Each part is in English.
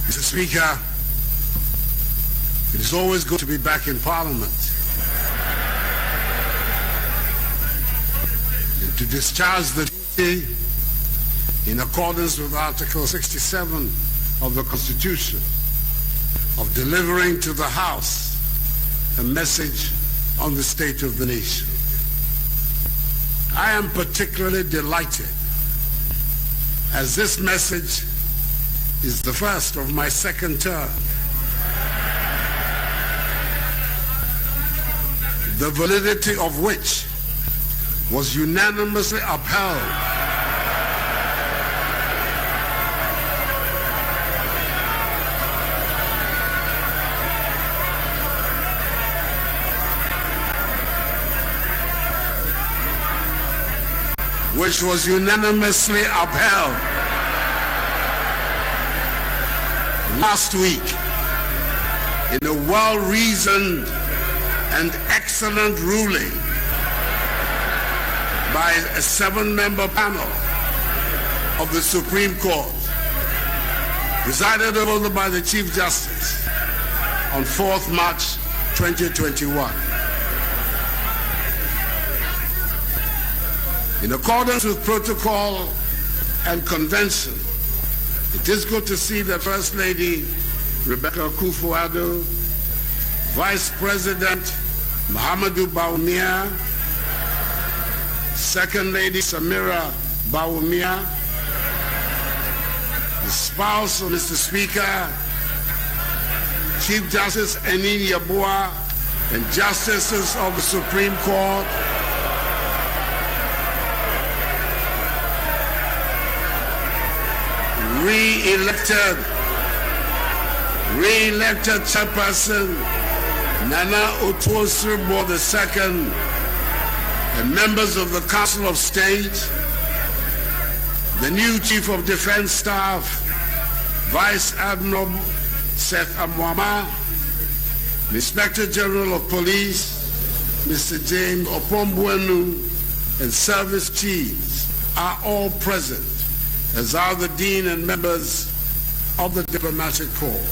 Mr. Speaker, it is always good to be back in Parliament and to discharge the duty in accordance with Article 67 of the Constitution of delivering to the House a message on the state of the nation. I am particularly delighted as this message is the first of my second term. The validity of which was unanimously upheld last week in a well-reasoned and excellent ruling by a 7-member panel of the Supreme Court, presided over by the Chief Justice on 4th March 2021. In accordance with protocol and convention, it is good to see that First Lady Rebecca Akufo-Addo, Vice President Muhammadu Bawumia, Second Lady Samira Bawumia, the spouse of Mr. Speaker, Chief Justice Enin Yabua, and Justices of the Supreme Court, re-elected Chairperson Nana Otuosribo II, and members of the Council of State, the new Chief of Defense Staff, Vice Admiral Seth Amwama, the Inspector General of Police, Mr. James Opombuenu, and service chiefs are all present, as are the Dean and members of the Diplomatic Corps.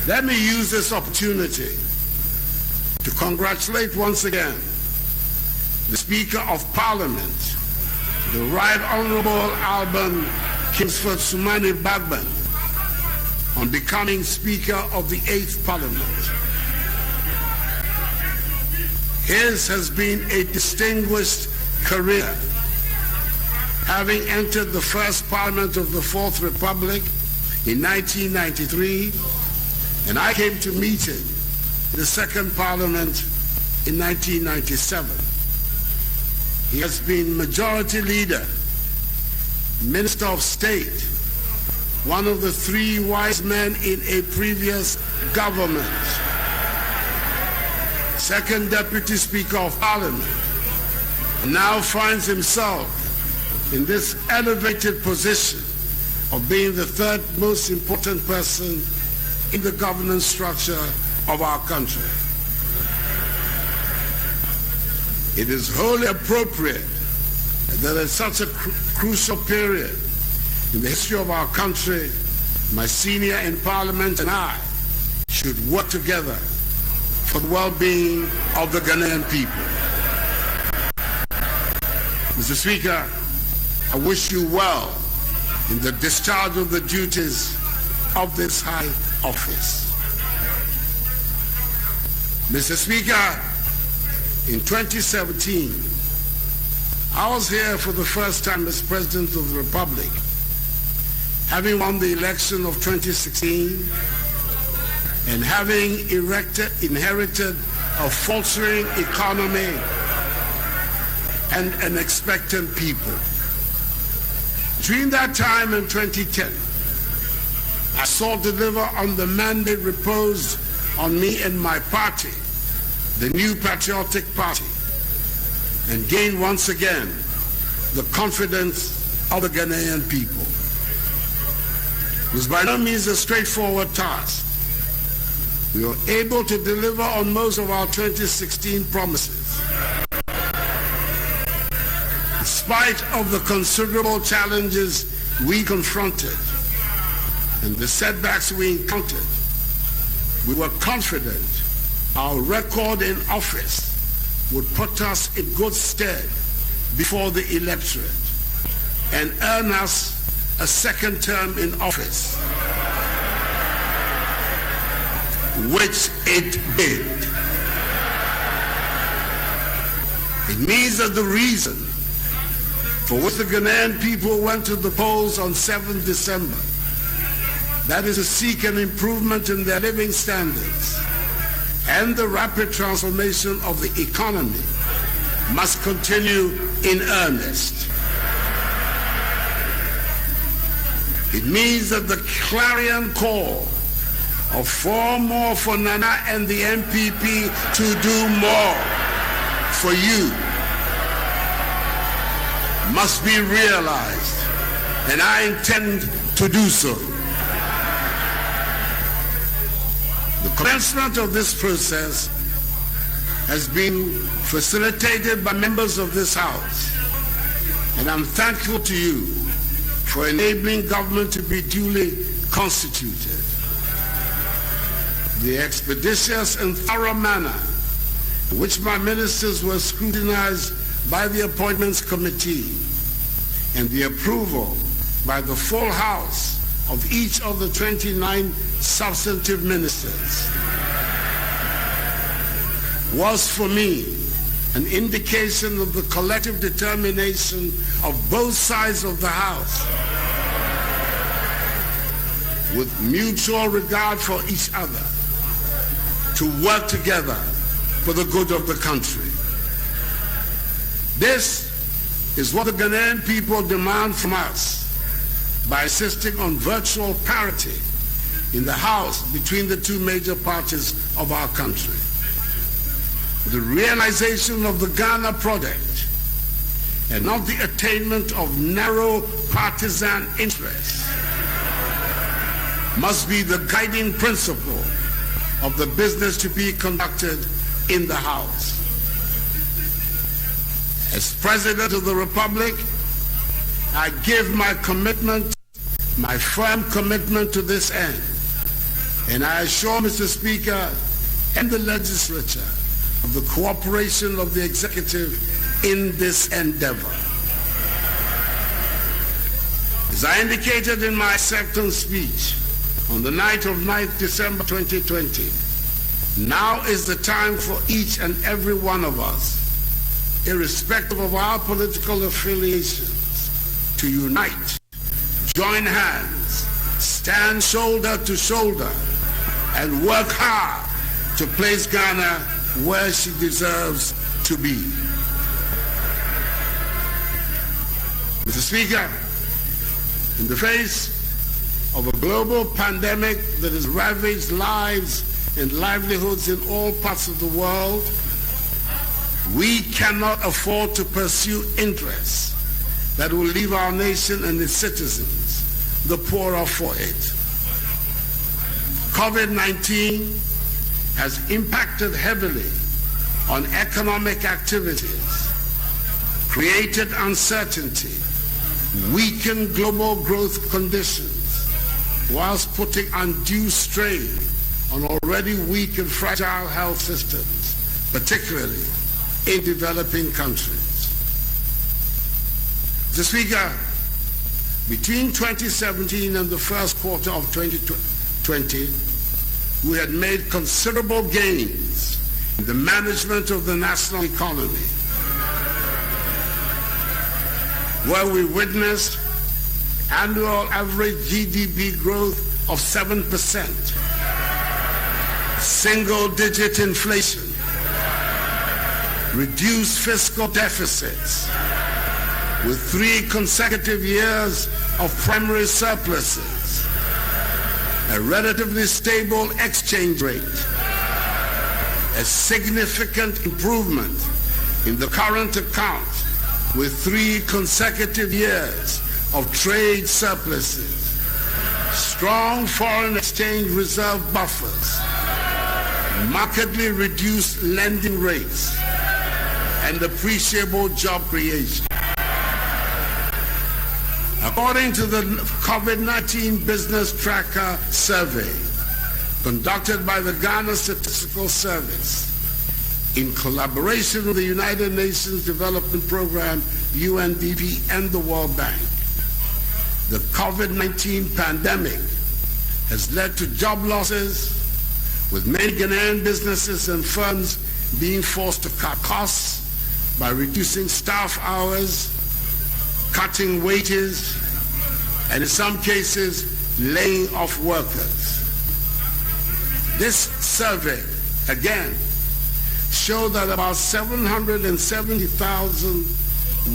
Let me use this opportunity to congratulate once again the Speaker of Parliament, the Right Honorable Alban Kingsford Sumani Bagban, on becoming Speaker of the 8th Parliament. His has been a distinguished career, having entered the first Parliament of the Fourth Republic in 1993, and I came to meet him in the second Parliament in 1997. He has been Majority Leader, Minister of State, one of the 3 wise men in a previous government, Second Deputy Speaker of Parliament, and now finds himself in this elevated position of being the 3rd most important person in the governance structure of our country. It is wholly appropriate that at such a crucial period in the history of our country, my senior in Parliament and I should work together for the well-being of the Ghanaian people. Mr. Speaker, I wish you well in the discharge of the duties of this high office. Mr. Speaker, in 2017, I was here for the first time as President of the Republic, having won the election of 2016 and having inherited a faltering economy and an expectant people. Between that time and 2010, I sought to deliver on the mandate reposed on me and my party, the New Patriotic Party, and gain once again the confidence of the Ghanaian people. It was by no means a straightforward task. We were able to deliver on most of our 2016 promises. In spite of the considerable challenges we confronted, and the setbacks we encountered, we were confident our record in office would put us in good stead before the electorate and earn us a second term in office, which it did. It means that the reason for which the Ghanaian people went to the polls on 7th December, that is to seek an improvement in their living standards and the rapid transformation of the economy, must continue in earnest. It means that the clarion call of 4 more for Nana and the MPP to do more for you must be realized, and I intend to do so. The commencement of this process has been facilitated by members of this House, and I'm thankful to you for enabling government to be duly constituted. The expeditious and thorough manner in which my ministers were scrutinized by the Appointments Committee and the approval by the full House of each of the 29 substantive ministers was for me an indication of the collective determination of both sides of the House, with mutual regard for each other, to work together for the good of the country. This is what the Ghanaian people demand from us by insisting on virtual parity in the House between the two major parties of our country. The realization of the Ghana project and not the attainment of narrow partisan interests must be the guiding principle of the business to be conducted in the House. As President of the Republic, I give my commitment, my firm commitment to this end, and I assure Mr. Speaker and the legislature of the cooperation of the executive in this endeavor. As I indicated in my acceptance speech on the night of 9th December 2020, now is the time for each and every one of us, irrespective of our political affiliations, to unite, join hands, stand shoulder to shoulder, and work hard to place Ghana where she deserves to be. Mr. Speaker, in the face of a global pandemic that has ravaged lives and livelihoods in all parts of the world, we cannot afford to pursue interests that will leave our nation and its citizens the poorer for it. COVID-19 has impacted heavily on economic activities, created uncertainty, weakened global growth conditions, whilst putting undue strain on already weak and fragile health systems, particularly in developing countries. Mr. Speaker, between 2017 and the first quarter of 2020, we had made considerable gains in the management of the national economy, where we witnessed annual average GDP growth of 7%, single-digit inflation, reduced fiscal deficits, with 3 consecutive years of primary surpluses, a relatively stable exchange rate, a significant improvement in the current account with 3 consecutive years of trade surpluses, strong foreign exchange reserve buffers, markedly reduced lending rates, and appreciable job creation. A According to the COVID-19 Business Tracker Survey conducted by the Ghana Statistical Service in collaboration with the United Nations Development Program, UNDP, and the World Bank, the COVID-19 pandemic has led to job losses, with many Ghanaian businesses and firms being forced to cut costs by reducing staff hours, cutting wages, and in some cases, laying off workers. This survey, again, showed that about 770,000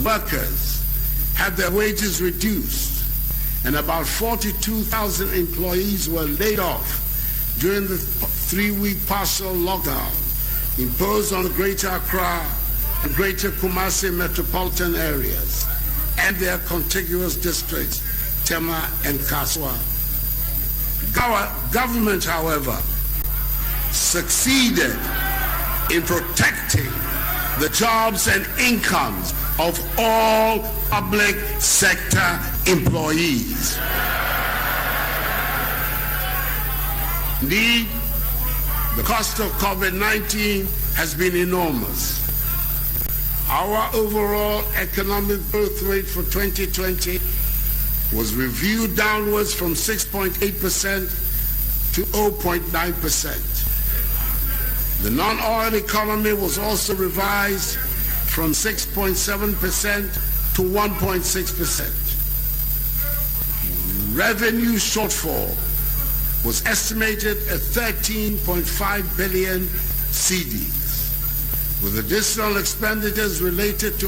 workers had their wages reduced, and about 42,000 employees were laid off during the 3-week partial lockdown imposed on Greater Accra and Greater Kumasi metropolitan areas and their contiguous districts, Tema and Kaswa. Government, however, succeeded in protecting the jobs and incomes of all public sector employees. Indeed, the cost of COVID-19 has been enormous. Our overall economic growth rate for 2020 was reviewed downwards from 6.8% to 0.9%. The non-oil economy was also revised from 6.7% to 1.6%. Revenue shortfall was estimated at 13.5 billion cedis, with additional expenditures related to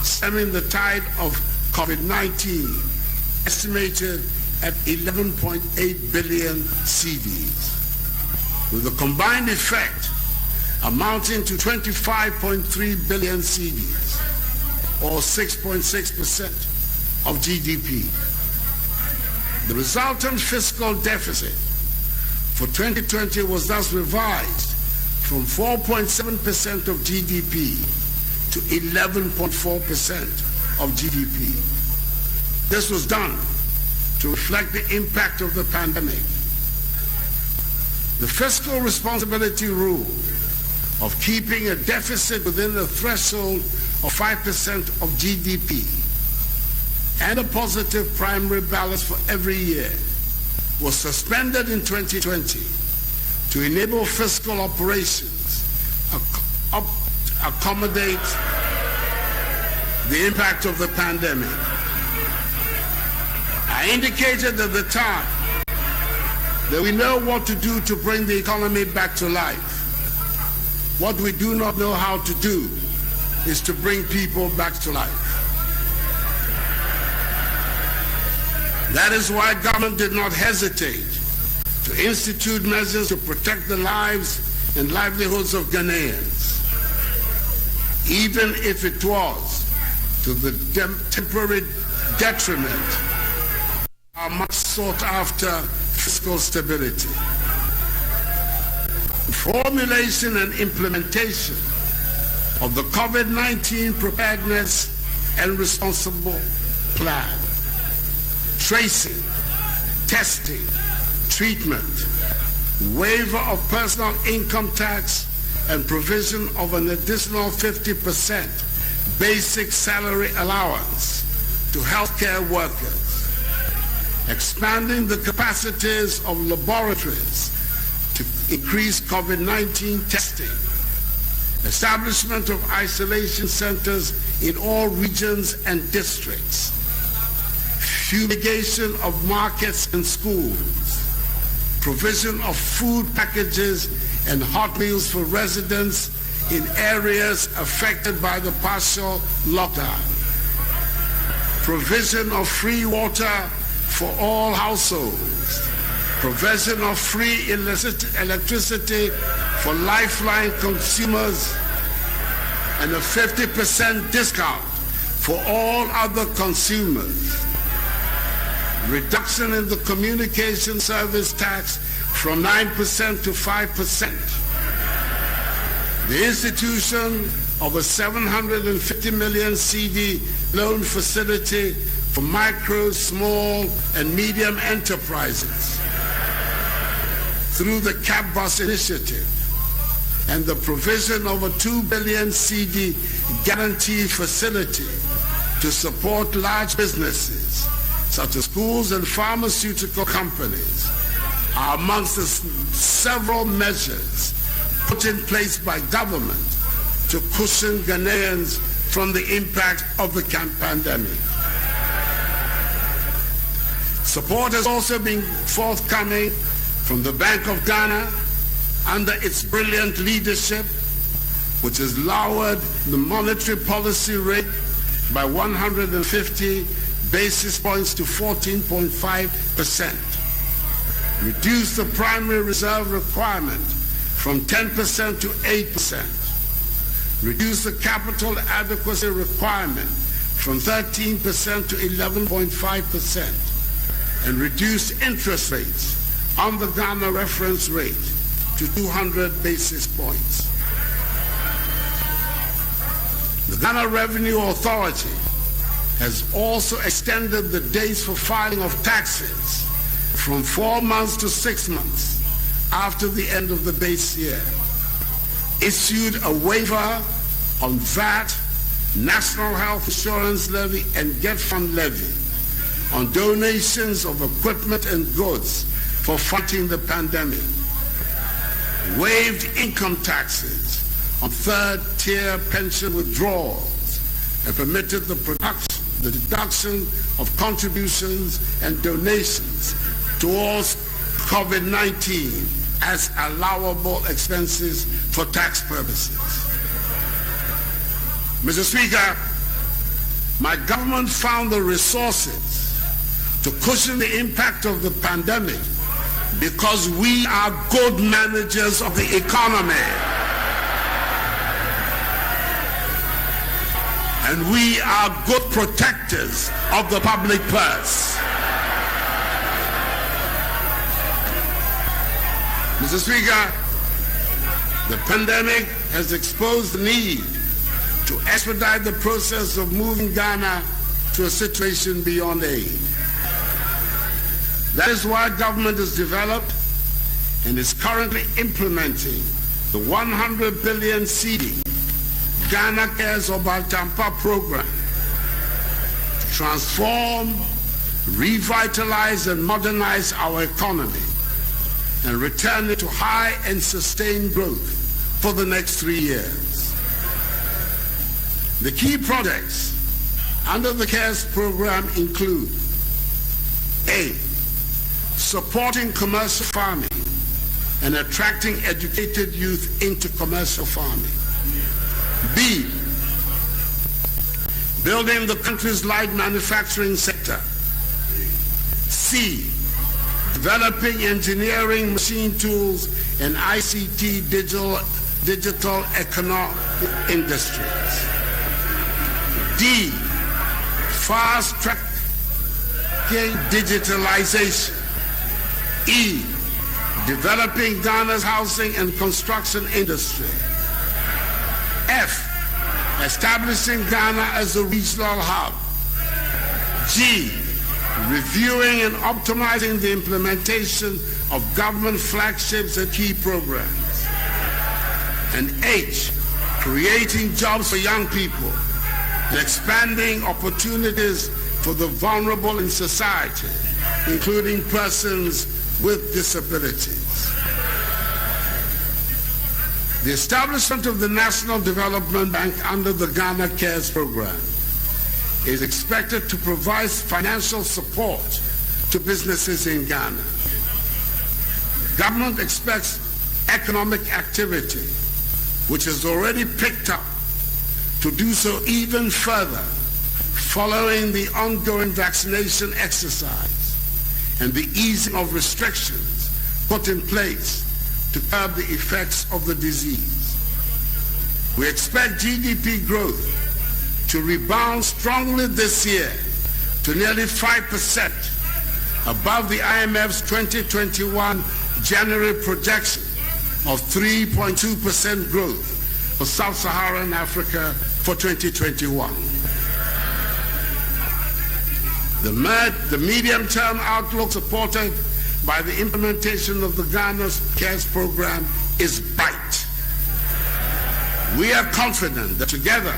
stemming the tide of COVID-19 estimated at 11.8 billion cedis, with a combined effect amounting to 25.3 billion cedis, or 6.6% of GDP. The resultant fiscal deficit for 2020 was thus revised from 4.7% of GDP to 11.4% of GDP. This was done to reflect the impact of the pandemic. The fiscal responsibility rule of keeping a deficit within a threshold of 5% of GDP and a positive primary balance for every year was suspended in 2020 to enable fiscal operations accommodate the impact of the pandemic. I indicated at the time that we know what to do to bring the economy back to life. What we do not know how to do is to bring people back to life. That is why government did not hesitate to institute measures to protect the lives and livelihoods of Ghanaians, even if it was to the temporary detriment of our much sought after fiscal stability. Formulation and implementation of the COVID-19 preparedness and responsible plan, tracing, testing, treatment, waiver of personal income tax, and provision of an additional 50% basic salary allowance to healthcare workers, expanding the capacities of laboratories to increase COVID-19 testing, establishment of isolation centers in all regions and districts, fumigation of markets and schools, provision of food packages and hot meals for residents in areas affected by the partial lockdown, provision of free water for all households, provision of free electricity for lifeline consumers, and a 50% discount for all other consumers, reduction in the communication service tax from 9% to 5%, the institution of a 750 million CD loan facility for micro, small, and medium enterprises through the CAP Bus initiative and the provision of a 2 billion CD guarantee facility to support large businesses such as schools and pharmaceutical companies are amongst the several measures put in place by government to cushion Ghanaians from the impact of the pandemic. Support has also been forthcoming from the Bank of Ghana under its brilliant leadership, which has lowered the monetary policy rate by 150 basis points to 14.5%, reduced the primary reserve requirement from 10% to 8%, reduced the capital adequacy requirement from 13% to 11.5%, and reduced interest rates on the Ghana reference rate to 200 basis points. The Ghana Revenue Authority has also extended the days for filing of taxes from 4 months to 6 months after the end of the base year, issued a waiver on VAT, National Health Insurance Levy, and Get Fund Levy on donations of equipment and goods for fighting the pandemic, waived income taxes on third-tier pension withdrawals, and permitted the deduction of contributions and donations towards COVID-19 as allowable expenses for tax purposes. Mr. Speaker, my government found the resources to cushion the impact of the pandemic because we are good managers of the economy. And we are good protectors of the public purse. Mr. Speaker, the pandemic has exposed the need to expedite the process of moving Ghana to a situation beyond aid. That is why government has developed and is currently implementing the 100 billion CD Ghana Cares or Baltampa program to transform, revitalize, and modernize our economy and return it to high and sustained growth for the next 3 years. The key projects under the CARES program include: A, supporting commercial farming and attracting educated youth into commercial farming. B, building the country's light manufacturing sector. C, developing engineering, machine tools, and ICT digital economic industries. D, fast-tracking digitalization. E, developing Ghana's housing and construction industry. F, establishing Ghana as a regional hub. G, reviewing and optimizing the implementation of government flagships and key programs. And H, creating jobs for young people and expanding opportunities for the vulnerable in society, including persons with disabilities. The establishment of the National Development Bank under the Ghana Cares program is expected to provide financial support to businesses in Ghana. Government expects economic activity, which has already picked up, to do so even further following the ongoing vaccination exercise and the easing of restrictions put in place to curb the effects of the disease. We expect GDP growth to rebound strongly this year to nearly 5%, above the IMF's 2021 January projection of 3.2% growth for Sub-Saharan Africa for 2021. The medium-term outlook supported by the implementation of the Ghana Cares Program is bright. We are confident that together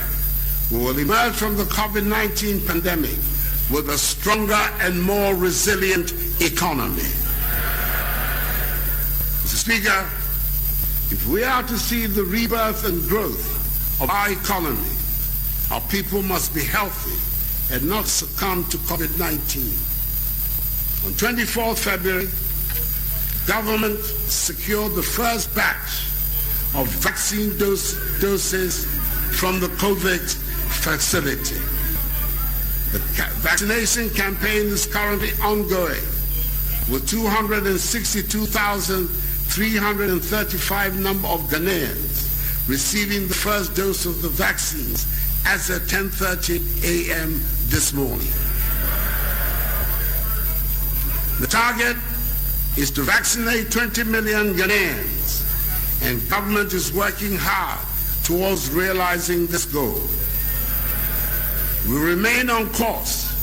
we will emerge from the COVID-19 pandemic with a stronger and more resilient economy. Mr. Speaker, if we are to see the rebirth and growth of our economy, our people must be healthy and not succumb to COVID-19. On 24th February, government secured the first batch of vaccine doses from the COVID facility. The vaccination campaign is currently ongoing, with 262,335 number of Ghanaians receiving the first dose of the vaccines as at 10:30 a.m. this morning. The target is to vaccinate 20 million Ghanaians, and government is working hard towards realizing this goal. We remain on course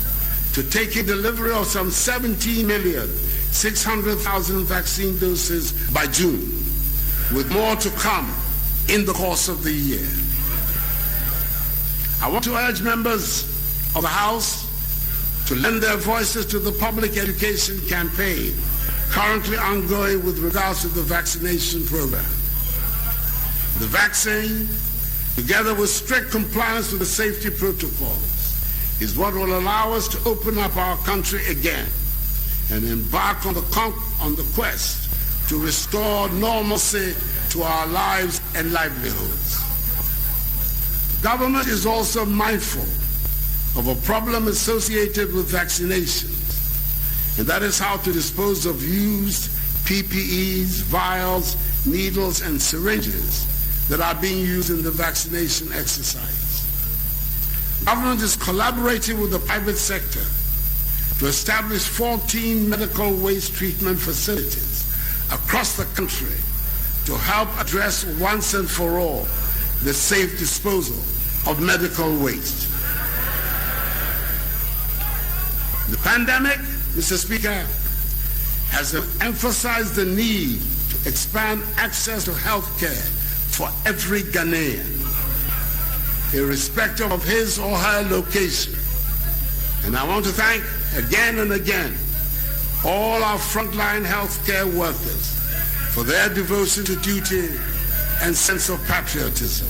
to taking delivery of some 17,600,000 vaccine doses by June, with more to come in the course of the year. I want to urge members of the House to lend their voices to the public education campaign currently ongoing with regards to the vaccination program. The vaccine, together with strict compliance with the safety protocols, is what will allow us to open up our country again and embark on the quest to restore normalcy to our lives and livelihoods. Government is also mindful of a problem associated with vaccinations, and that is how to dispose of used PPEs, vials, needles, and syringes that are being used in the vaccination exercise. Government is collaborating with the private sector to establish 14 medical waste treatment facilities across the country to help address once and for all the safe disposal of medical waste. The pandemic, Mr. Speaker, has emphasized the need to expand access to health care for every Ghanaian, irrespective of his or her location. And I want to thank again and again all our frontline healthcare workers for their devotion to duty and sense of patriotism.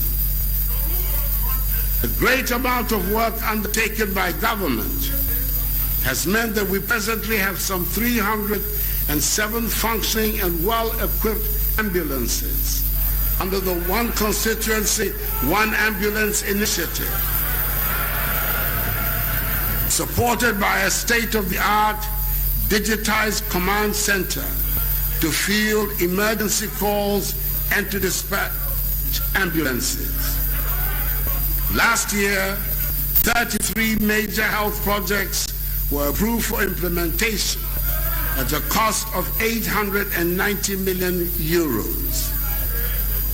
The great amount of work undertaken by government has meant that we presently have some 307 functioning and well-equipped ambulances under the One Constituency, One Ambulance initiative, supported by a state-of-the-art digitized command center to field emergency calls and to dispatch ambulances. Last year, 33 major health projects were approved for implementation at a cost of 890 million euros.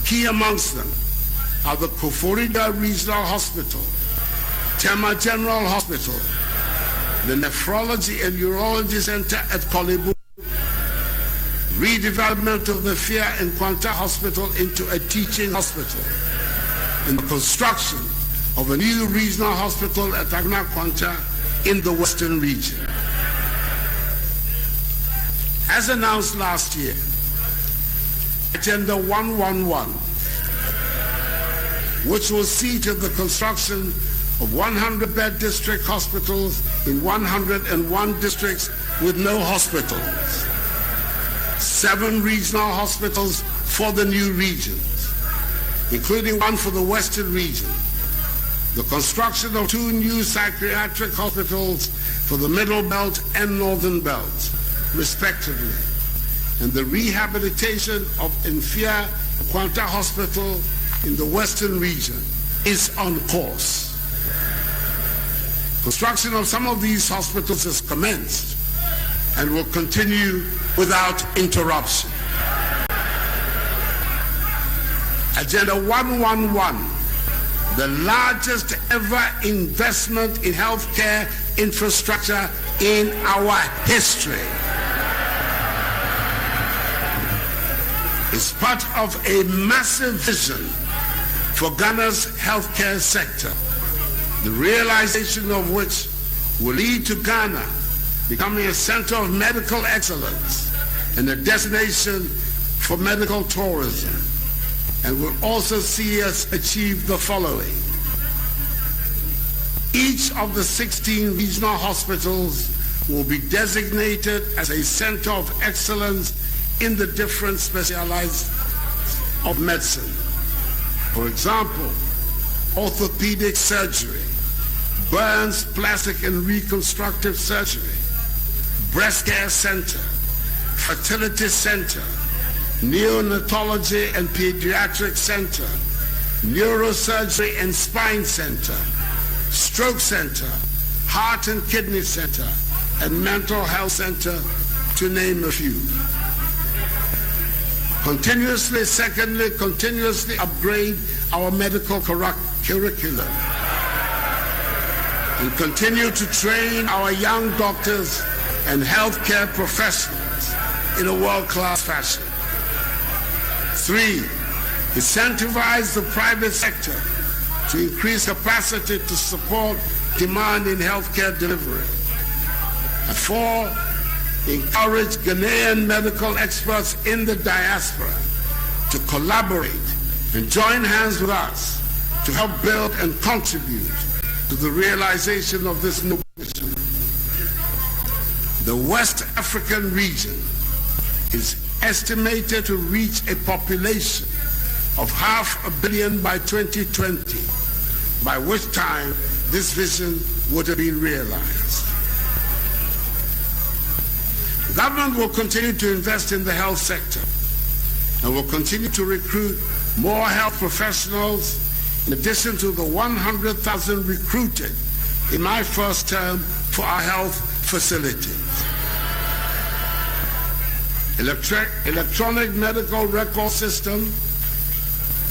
Key amongst them are the Akufo-Addo Regional Hospital, Tema General Hospital, the Nephrology and Urology Center at Kolebu, redevelopment of the Fia and Kwanta Hospital into a teaching hospital, and the construction of a new regional hospital at Agna Kwanta in the Western region. As announced last year, Agenda 111, which will see to the construction of 100-bed district hospitals in 101 districts with no hospitals, 7 regional hospitals for the new regions, including one for the Western region, the construction of 2 new psychiatric hospitals for the Middle Belt and Northern Belt, respectively, and the rehabilitation of Enfia Kwanta Hospital in the Western region is on course. Construction of some of these hospitals has commenced and will continue without interruption. Agenda 111, the largest ever investment in healthcare infrastructure in our history. It's part of a massive vision for Ghana's healthcare sector, the realization of which will lead to Ghana becoming a center of medical excellence and a destination for medical tourism, and will also see us achieve the following. Each of the 16 regional hospitals will be designated as a center of excellence in the different specialties of medicine. For example, orthopedic surgery, burns, plastic and reconstructive surgery, breast care center, fertility center, neonatology and pediatric center, neurosurgery and spine center, stroke center, heart and kidney center, and mental health center, to name a few. Continuously upgrade our medical curriculum and continue to train our young doctors and healthcare professionals in a world-class fashion. 3, incentivize the private sector to increase capacity to support demand in healthcare delivery. And 4, encourage Ghanaian medical experts in the diaspora to collaborate and join hands with us to help build and contribute to the realization of this noble vision. The West African region is estimated to reach a population of 500 million by 2020, by which time this vision would have been realized. The government will continue to invest in the health sector and will continue to recruit more health professionals in addition to the 100,000 recruited in my first term for our health facilities. Electronic medical record system,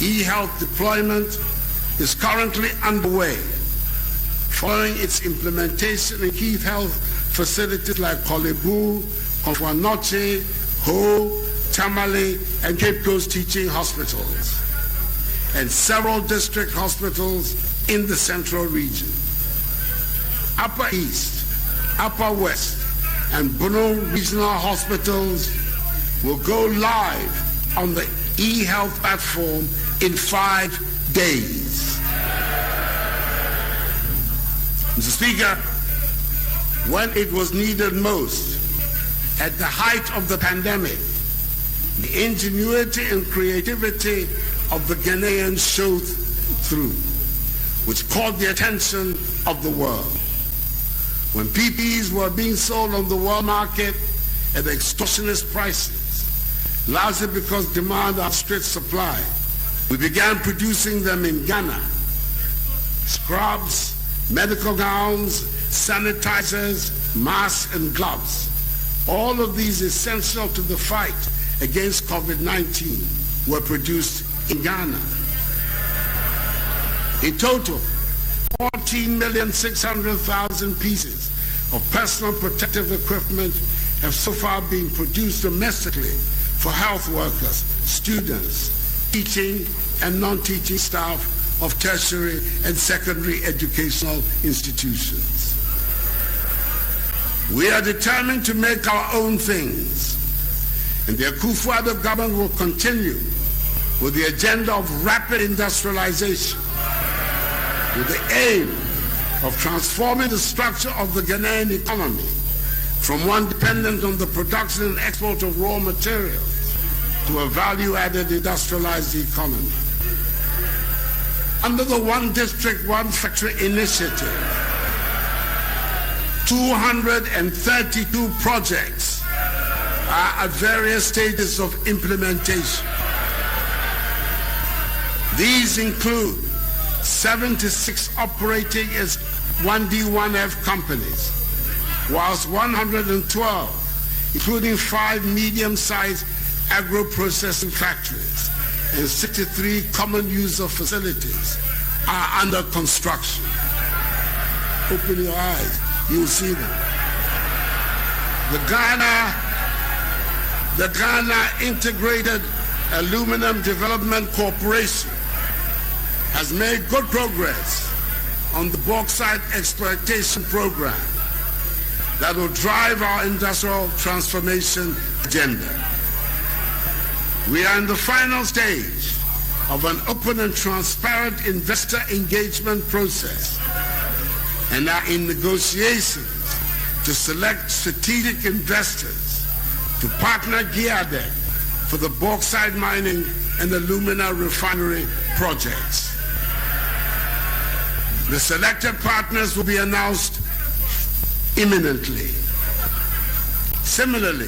e-health deployment is currently underway, following its implementation in key health facilities like Kolebu, Akufo-Addo, Ho, Tamale, and Cape Coast teaching hospitals, and several district hospitals in the central region. Upper East, Upper West, and Bono regional hospitals will go live on the e-health platform in 5 days. Mr. Speaker, when it was needed most, at the height of the pandemic, the ingenuity and creativity of the Ghanaians showed through, which caught the attention of the world. When PPEs were being sold on the world market at extortionist prices, largely because demand outstripped supply, we began producing them in Ghana. Scrubs, medical gowns, sanitizers, masks, and gloves. All of these essential to the fight against COVID-19 were produced in Ghana. In total, 14,600,000 pieces of personal protective equipment have so far been produced domestically for health workers, students, teaching and non-teaching staff of tertiary and secondary educational institutions. We are determined to make our own things, and the Akufo-Addo government will continue with the agenda of rapid industrialization, with the aim of transforming the structure of the Ghanaian economy from one dependent on the production and export of raw materials to a value-added industrialized economy. Under the One District, One Factory initiative, 232 projects are at various stages of implementation. These include 76 operating as 1D1F companies, whilst 112, including 5 medium-sized agro-processing factories and 63 common user facilities, are under construction. Open your eyes, you'll see them. The Ghana Integrated Aluminum Development Corporation has made good progress on the bauxite exploitation program that will drive our industrial transformation agenda. We are in the final stage of an open and transparent investor engagement process and are in negotiations to select strategic investors to partner GIADEC for the bauxite mining and alumina refinery projects. The selected partners will be announced imminently. Similarly,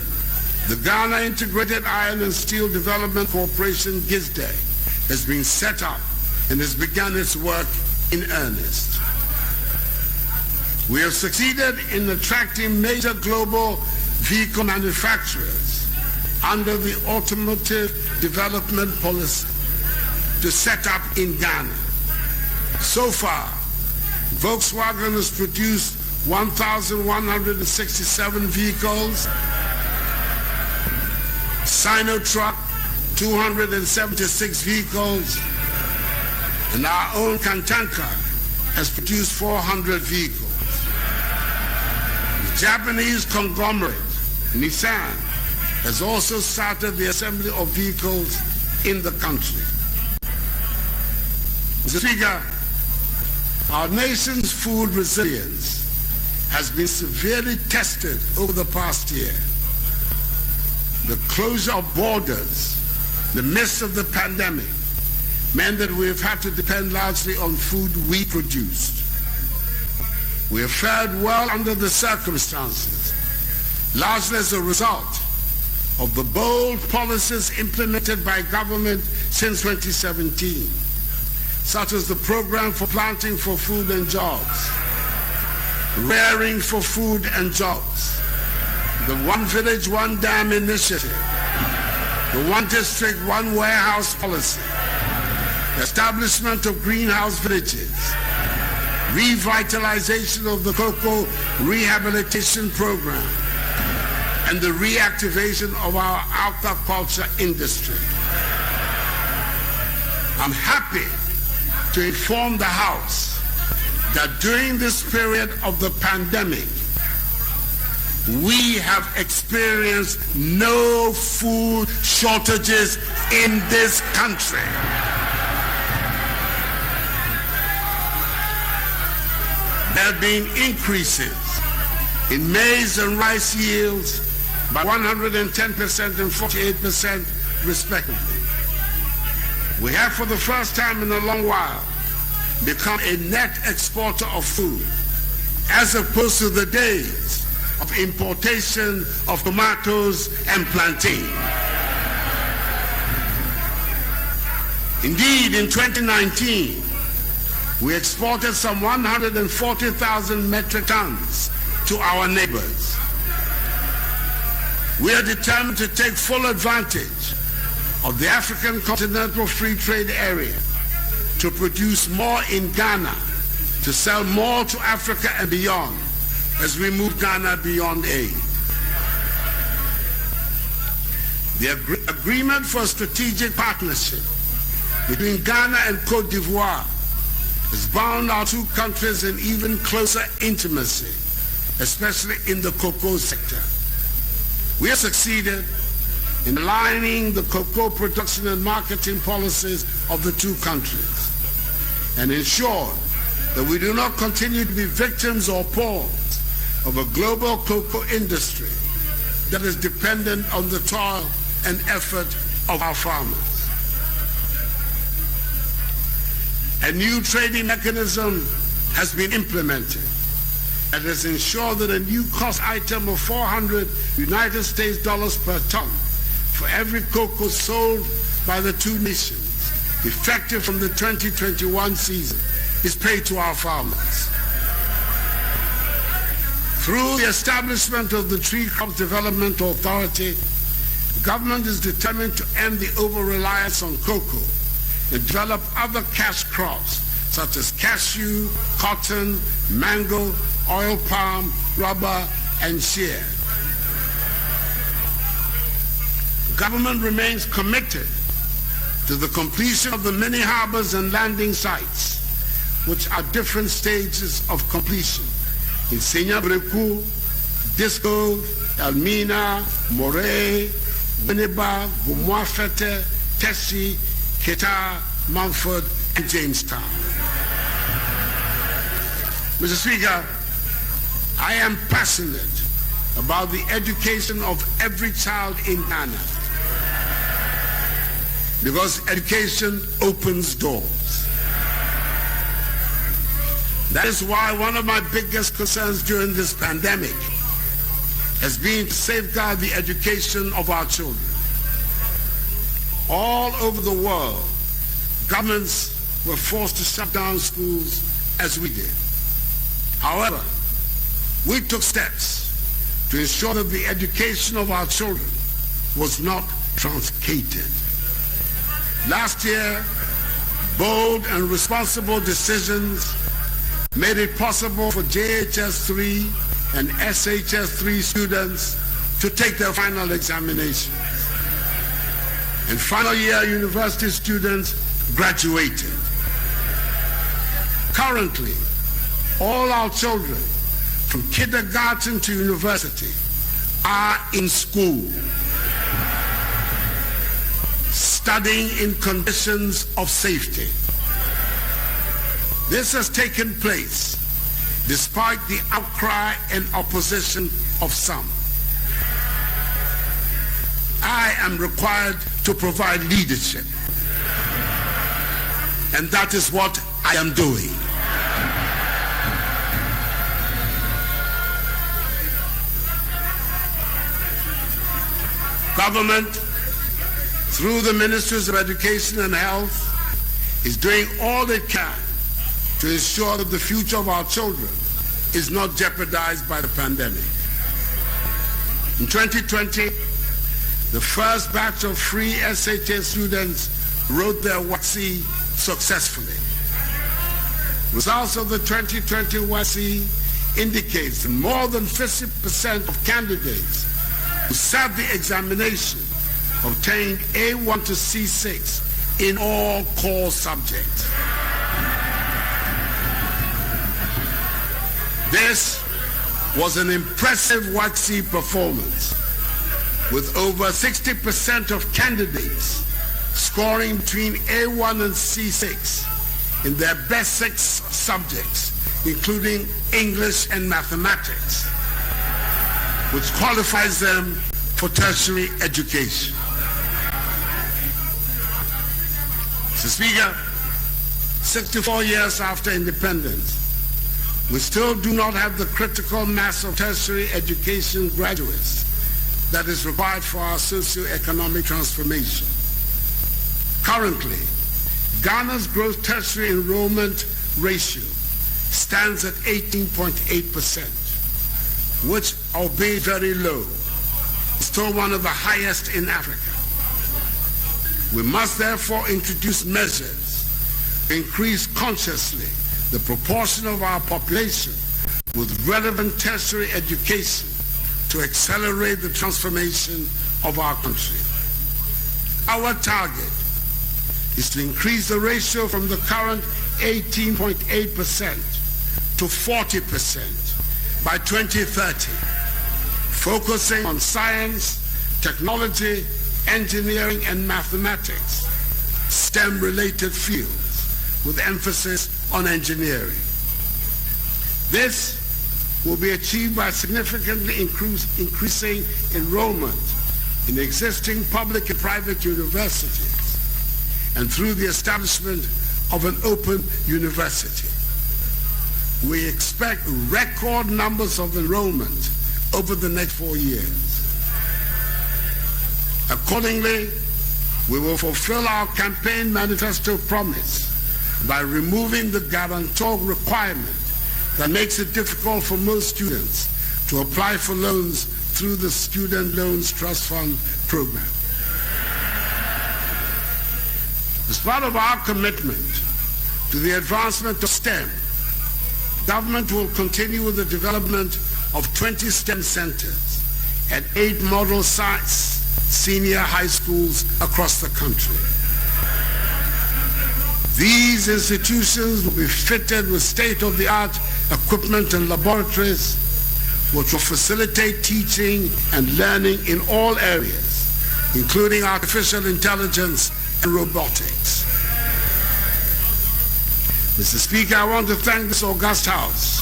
the Ghana Integrated Iron and Steel Development Corporation, GISDE, has been set up and has begun its work in earnest. We have succeeded in attracting major global vehicle manufacturers under the Automotive Development Policy to set up in Ghana. So far, Volkswagen has produced 1,167 vehicles, Sinotruck 276 vehicles, and our own Kantanka has produced 400 vehicles. The Japanese conglomerate Nissan has also started the assembly of vehicles in the country. Mr. Speaker, our nation's food resilience has been severely tested over the past year. The closure of borders in the midst of the pandemic meant that we have had to depend largely on food we produced. We have fared well under the circumstances, largely as a result of the bold policies implemented by government since 2017, such as the Program for Planting for Food and Jobs, Rearing for Food and Jobs, the One Village, One Dam initiative, the One District, One Warehouse policy, the establishment of greenhouse villages, revitalization of the cocoa rehabilitation program, and the reactivation of our aquaculture industry. I'm happy to inform the House that during this period of the pandemic, we have experienced no food shortages in this country. There have been increases in maize and rice yields by 110% and 48% respectively. We have for the first time in a long while become a net exporter of food, as opposed to the days of importation of tomatoes and plantain. Indeed, in 2019, we exported some 140,000 metric tons to our neighbors. We are determined to take full advantage of the African Continental Free Trade Area to produce more in Ghana, to sell more to Africa and beyond as we move Ghana beyond aid. The agreement for strategic partnership between Ghana and Cote d'Ivoire has bound our two countries in even closer intimacy, especially in the cocoa sector. We have succeeded in aligning the cocoa production and marketing policies of the two countries and ensure that we do not continue to be victims or pawns of a global cocoa industry that is dependent on the toil and effort of our farmers. A new trading mechanism has been implemented that has ensured that a new cost item of $400 United States per ton for every cocoa sold by the two nations, effective from the 2021 season, is paid to our farmers. Through the establishment of the Tree Crop Development Authority, the government is determined to end the over-reliance on cocoa and develop other cash crops such as cashew, cotton, mango, oil palm, rubber, and shea. government remains committed to the completion of the many harbors and landing sites, which are different stages of completion in Senya Breku, Disco, Elmina, Moray, Winneba, Gumwafete, Tessie, Keta, Mumford, and Jamestown. Mr. Speaker, I am passionate about the education of every child in Ghana, because education opens doors. That is why one of my biggest concerns during this pandemic has been to safeguard the education of our children. All over the world, governments were forced to shut down schools as we did. However, we took steps to ensure that the education of our children was not truncated. Last year, bold and responsible decisions made it possible for JHS3 and SHS3 students to take their final examinations. And final year university students graduated. Currently, all our children from kindergarten to university are in school, studying in conditions of safety. This has taken place despite the outcry and opposition of some. I am required to provide leadership, and that is what I am doing. Government, through the Ministries of Education and Health, is doing all it can to ensure that the future of our children is not jeopardized by the pandemic. In 2020, the first batch of free SHS students wrote their WASI successfully. Results of the 2020 WASI indicates that more than 50% of candidates who sat the examination obtained A1 to C6 in all core subjects. This was an impressive WASI performance, with over 60% of candidates scoring between A1 and C6 in their best 6 subjects, including English and mathematics, which qualifies them for tertiary education. Mr. Speaker, 64 years after independence, we still do not have the critical mass of tertiary education graduates that is required for our socio-economic transformation. Currently, Ghana's gross tertiary enrollment ratio stands at 18.8%, which, albeit very low, is still one of the highest in Africa. We must therefore introduce measures to increase consciously the proportion of our population with relevant tertiary education to accelerate the transformation of our country. Our target is to increase the ratio from the current 18.8% to 40% by 2030, focusing on science, technology, engineering, and mathematics, STEM-related fields, with emphasis on engineering. This will be achieved by significantly increasing enrollment in existing public and private universities and through the establishment of an open university. We expect record numbers of enrollment over the next 4 years. Accordingly, we will fulfill our campaign manifesto promise by removing the guarantor requirement that makes it difficult for most students to apply for loans through the Student Loans Trust Fund program. As part of our commitment to the advancement of STEM, government will continue with the development of 20 STEM centers and 8 model senior high schools across the country. These institutions will be fitted with state-of-the-art equipment and laboratories which will facilitate teaching and learning in all areas, including artificial intelligence and robotics. Mr. Speaker, I want to thank this august House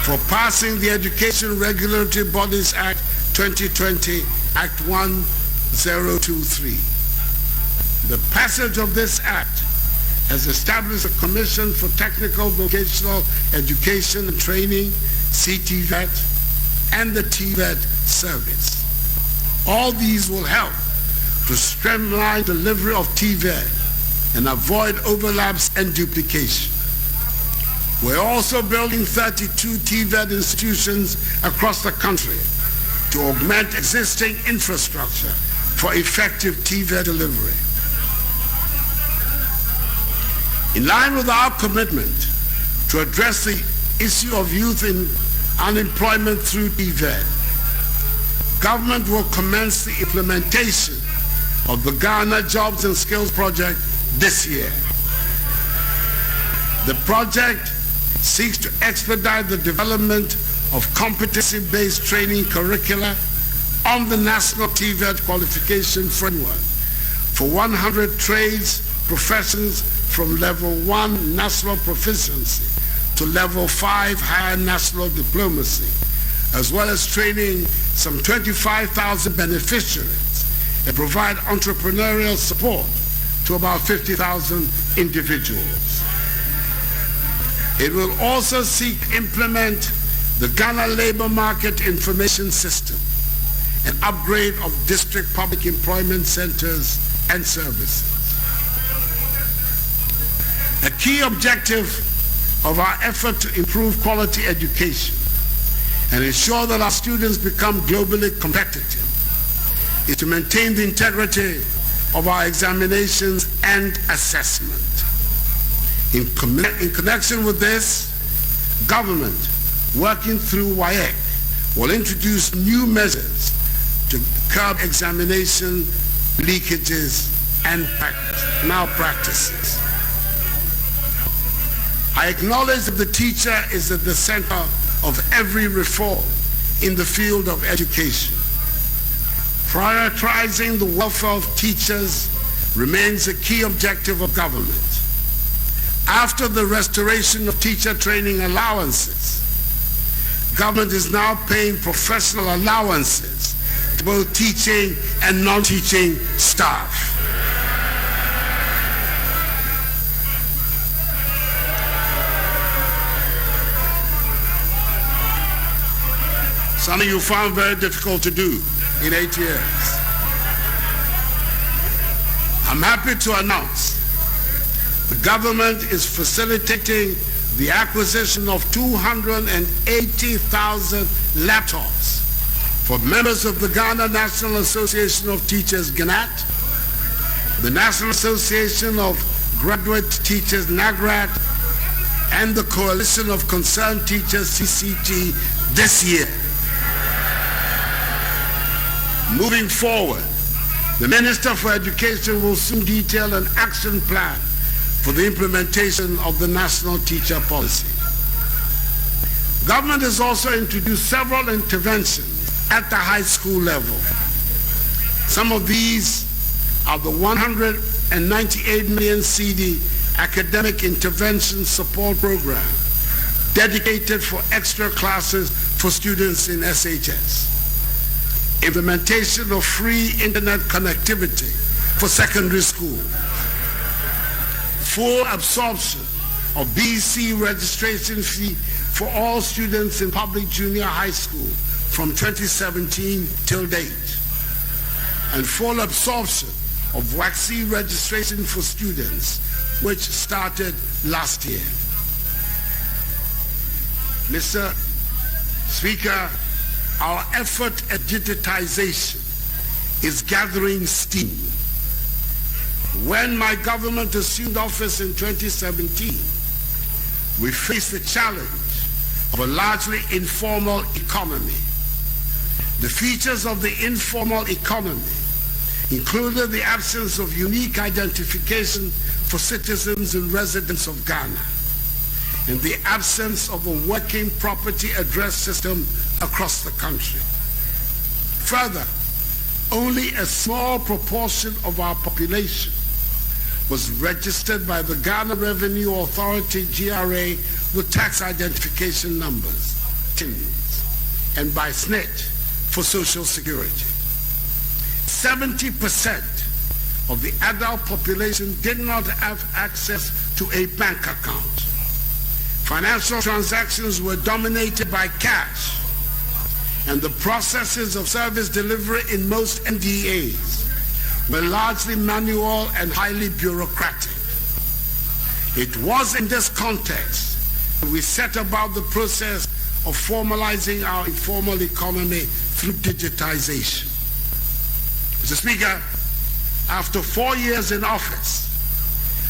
for passing the Education Regulatory Bodies Act 2020, Act 1023. The passage of this act has established a Commission for Technical Vocational Education and Training, CTVET, and the TVET service. All these will help to streamline delivery of TVET and avoid overlaps and duplication. We're also building 32 TVET institutions across the country to augment existing infrastructure for effective TVET delivery. In line with our commitment to address the issue of youth in unemployment through TVET, government will commence the implementation of the Ghana Jobs and Skills Project this year. The project seeks to expedite the development of competency-based training curricula on the National TVET Qualification Framework for 100 trades, professions from Level 1 National Proficiency to Level 5 Higher National Diplomacy, as well as training some 25,000 beneficiaries and provide entrepreneurial support to about 50,000 individuals. It will also seek to implement the Ghana Labor Market Information System and upgrade of district public employment centers and services. A key objective of our effort to improve quality education and ensure that our students become globally competitive is to maintain the integrity of our examinations and assessment. In connection with this, government, working through WAEC, will introduce new measures to curb examination leakages and malpractices. I acknowledge that the teacher is at the center of every reform in the field of education. Prioritizing the welfare of teachers remains a key objective of government. After the restoration of teacher training allowances, government is now paying professional allowances to both teaching and non-teaching staff. Something you found very difficult to do in 8 years. I'm happy to announce the government is facilitating the acquisition of 280,000 laptops for members of the Ghana National Association of Teachers, GNAT, the National Association of Graduate Teachers, NAGRAT, and the Coalition of Concerned Teachers, CCT, this year. Moving forward, the Minister for Education will soon detail an action plan for the implementation of the National Teacher Policy. Government has also introduced several interventions at the high school level. Some of these are the 198 million CD Academic Intervention Support Program dedicated for extra classes for students in SHS. Implementation of free internet connectivity for secondary school. Full absorption of BC registration fee for all students in public junior high school from 2017 till date. And full absorption of WACC registration for students, which started last year. Mr. Speaker, our effort at digitization is gathering steam. When my government assumed office in 2017, we faced the challenge of a largely informal economy. The features of the informal economy included the absence of unique identification for citizens and residents of Ghana, and the absence of a working property address system across the country. Further, only a small proportion of our population was registered by the Ghana Revenue Authority, GRA, with tax identification numbers, TINs, and by SNIT for Social Security. 70% of the adult population did not have access to a bank account. Financial transactions were dominated by cash, and the processes of service delivery in most NDAs were largely manual and highly bureaucratic. It was in this context that we set about the process of formalizing our informal economy through digitization. Mr. Speaker, after 4 years in office,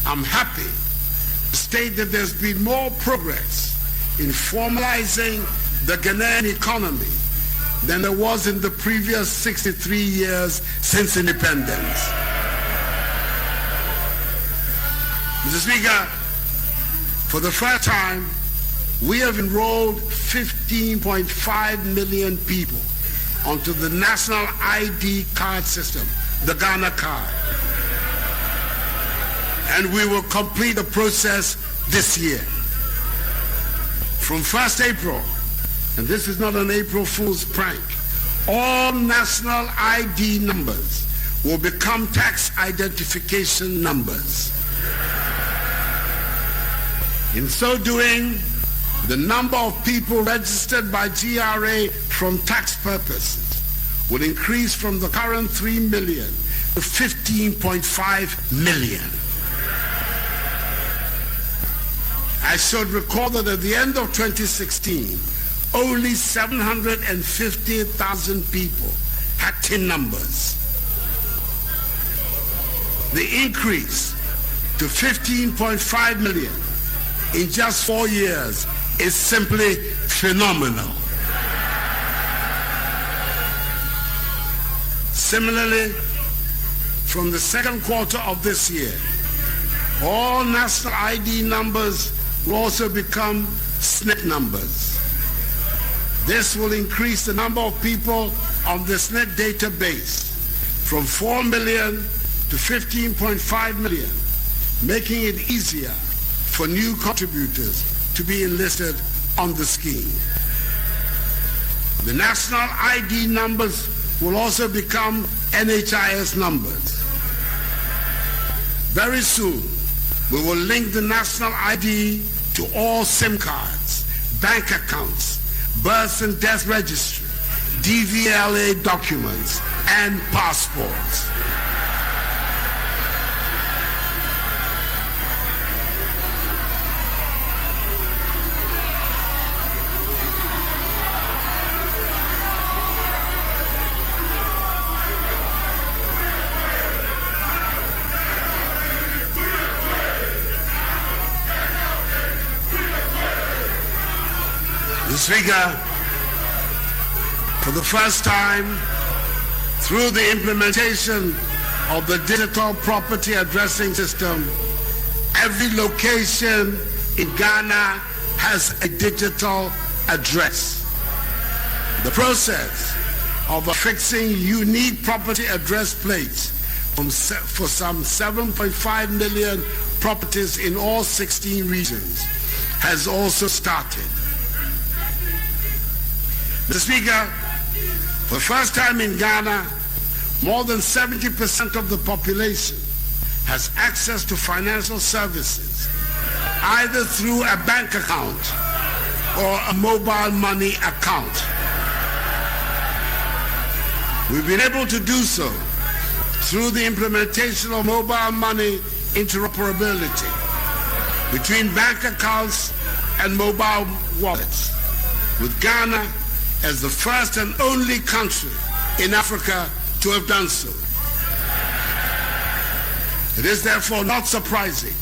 I'm happy to state that there's been more progress in formalizing the Ghanaian economy than there was in the previous 63 years since independence. Mr. Speaker, for the first time, we have enrolled 15.5 million people onto the national ID card system, the Ghana card. And we will complete the process this year. From 1st April, and this is not an April Fool's prank, all national ID numbers will become tax identification numbers. In so doing, the number of people registered by GRA from tax purposes will increase from the current 3 million to 15.5 million. I should recall that at the end of 2016, only 750,000 people had TIN numbers. The increase to 15.5 million in just 4 years is simply phenomenal. Similarly, from the second quarter of this year, all national ID numbers will also become SNIT numbers. This will increase the number of people on the SNIT database from 4 million to 15.5 million, making it easier for new contributors to be enlisted on the scheme. The national ID numbers will also become NHIS numbers. Very soon, we will link the national ID to all SIM cards, bank accounts, birth and death registry, DVLA documents, and passports. Mr. Speaker, for the first time, through the implementation of the digital property addressing system, every location in Ghana has a digital address. The process of affixing unique property address plates for some 7.5 million properties in all 16 regions has also started. Mr. Speaker, for the first time in Ghana, more than 70% of the population has access to financial services, either through a bank account or a mobile money account. We've been able to do so through the implementation of mobile money interoperability between bank accounts and mobile wallets, with Ghana as the first and only country in Africa to have done so. It is therefore not surprising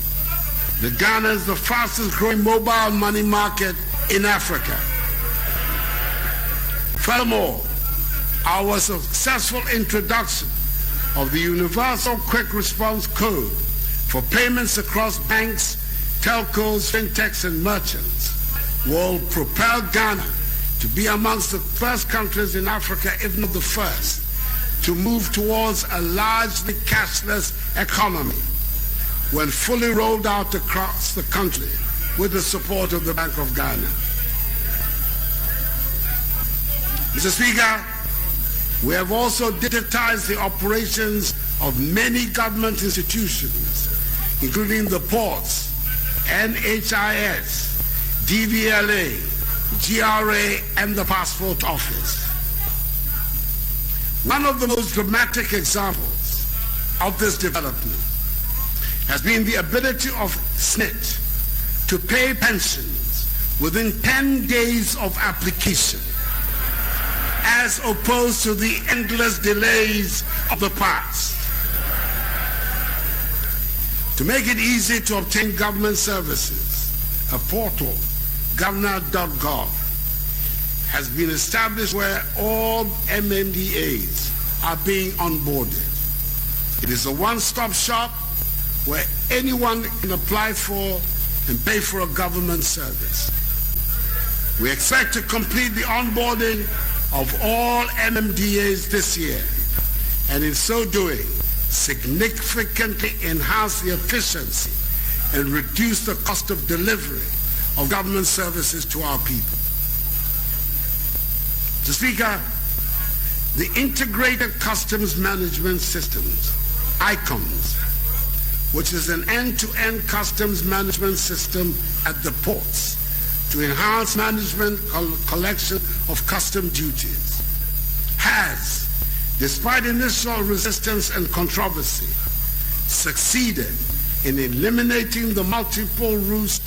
that Ghana is the fastest growing mobile money market in Africa. Furthermore, our successful introduction of the Universal Quick Response Code for payments across banks, telcos, fintechs, and merchants will propel Ghana to be amongst the first countries in Africa, if not the first, to move towards a largely cashless economy when fully rolled out across the country with the support of the Bank of Ghana. Mr. Speaker, we have also digitized the operations of many government institutions, including the ports, NHIS, DVLA, GRA, and the Passport Office. One of the most dramatic examples of this development has been the ability of SNIT to pay pensions within 10 days of application, as opposed to the endless delays of the past. To make it easy to obtain government services, a portal, governor.gov, has been established where all MMDAs are being onboarded. It is a one-stop shop where anyone can apply for and pay for a government service. We expect to complete the onboarding of all MMDAs this year, and in so doing, significantly enhance the efficiency and reduce the cost of delivery of government services to our people. Mr. Speaker, the Integrated Customs Management Systems, ICOMS, which is an end-to-end customs management system at the ports to enhance management collection of custom duties, has, despite initial resistance and controversy, succeeded in eliminating the multiple routes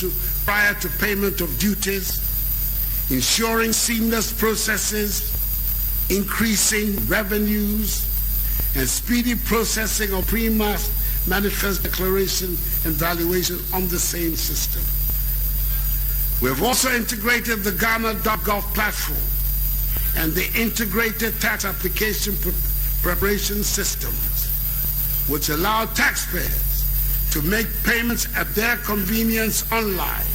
prior to payment of duties, ensuring seamless processes, increasing revenues, and speedy processing of pre-manifest declaration and valuation on the same system. We have also integrated the Ghana.gov platform and the integrated tax application preparation systems, which allow taxpayers to make payments at their convenience online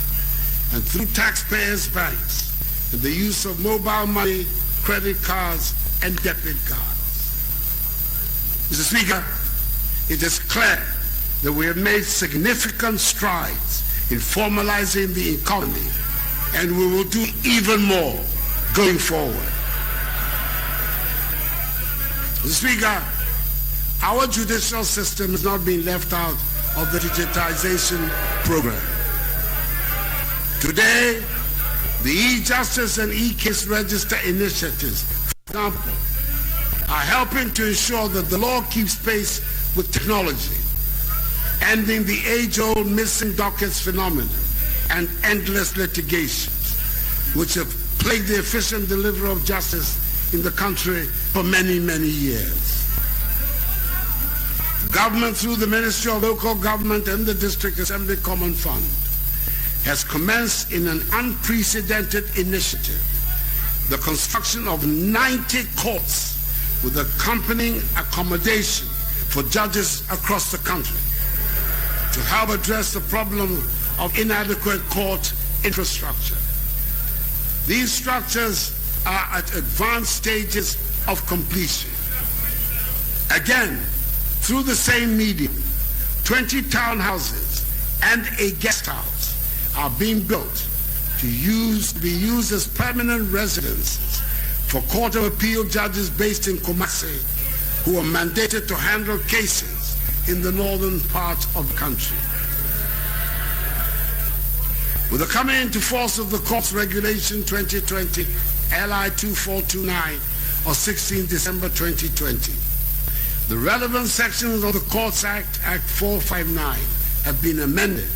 and through taxpayers' banks, and the use of mobile money, credit cards, and debit cards. Mr. Speaker, it is clear that we have made significant strides in formalizing the economy, and we will do even more going forward. Mr. Speaker, our judicial system has not been left out of the digitization program. Today, the e-justice and e-case register initiatives, for example, are helping to ensure that the law keeps pace with technology, ending the age-old missing dockets phenomenon and endless litigations, which have plagued the efficient delivery of justice in the country for many, many years. Government, through the Ministry of Local Government and the District Assembly Common Fund, has commenced in an unprecedented initiative the construction of 90 courts with accompanying accommodation for judges across the country to help address the problem of inadequate court infrastructure. These structures are at advanced stages of completion. Again, through the same medium, 20 townhouses and a guest house are being built to be used as permanent residences for Court of Appeal judges based in Kumasi who are mandated to handle cases in the northern part of the country. With the coming into force of the Courts Regulation 2020 LI 2429 of 16 December 2020, the relevant sections of the Courts Act, Act 459, have been amended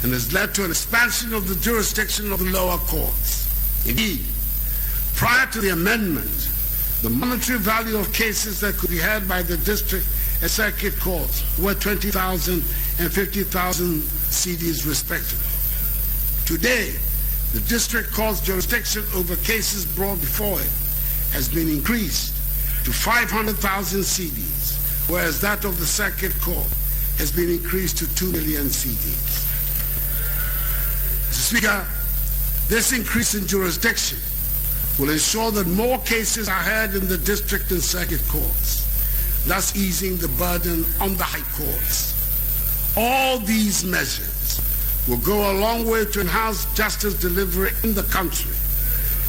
and has led to an expansion of the jurisdiction of the lower courts. Indeed, prior to the amendment, the monetary value of cases that could be heard by the district and circuit courts were 20,000 and 50,000 cedis respectively. Today, the district court's jurisdiction over cases brought before it has been increased to 500,000 cedis, whereas that of the Circuit Court has been increased to 2 million CDs. Mr. Speaker, this increase in jurisdiction will ensure that more cases are heard in the district and circuit courts, thus easing the burden on the high courts. All these measures will go a long way to enhance justice delivery in the country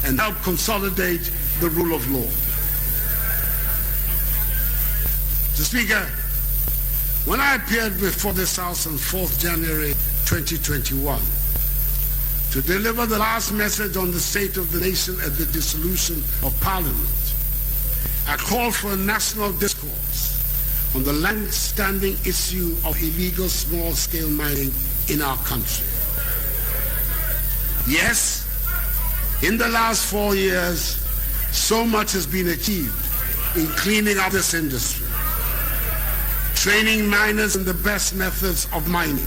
and help consolidate the rule of law. Mr. Speaker, when I appeared before this House on 4th January 2021 to deliver the last message on the state of the nation at the dissolution of Parliament, I called for a national discourse on the long-standing issue of illegal small-scale mining in our country. Yes, in the last 4 years, so much has been achieved in cleaning up this industry, training miners in the best methods of mining,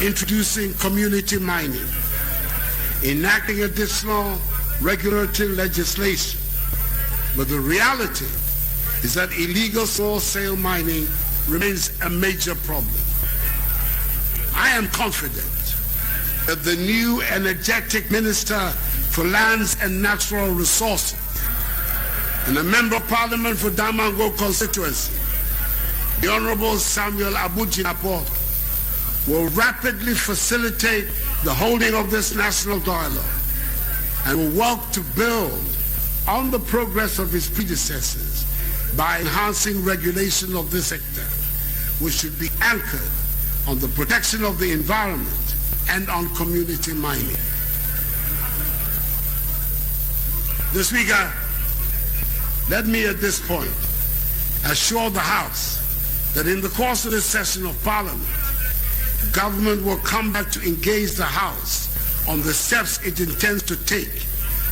introducing community mining, enacting additional regulatory legislation. But the reality is that illegal small-scale mining remains a major problem. I am confident that the new energetic Minister for Lands and Natural Resources and a Member of Parliament for Damango constituency, the Honorable Samuel Abujinapo, will rapidly facilitate the holding of this national dialogue and will work to build on the progress of his predecessors by enhancing regulation of this sector, which should be anchored on the protection of the environment and on community mining. Mr. Speaker, let me at this point assure the House that in the course of this session of Parliament, government will come back to engage the House on the steps it intends to take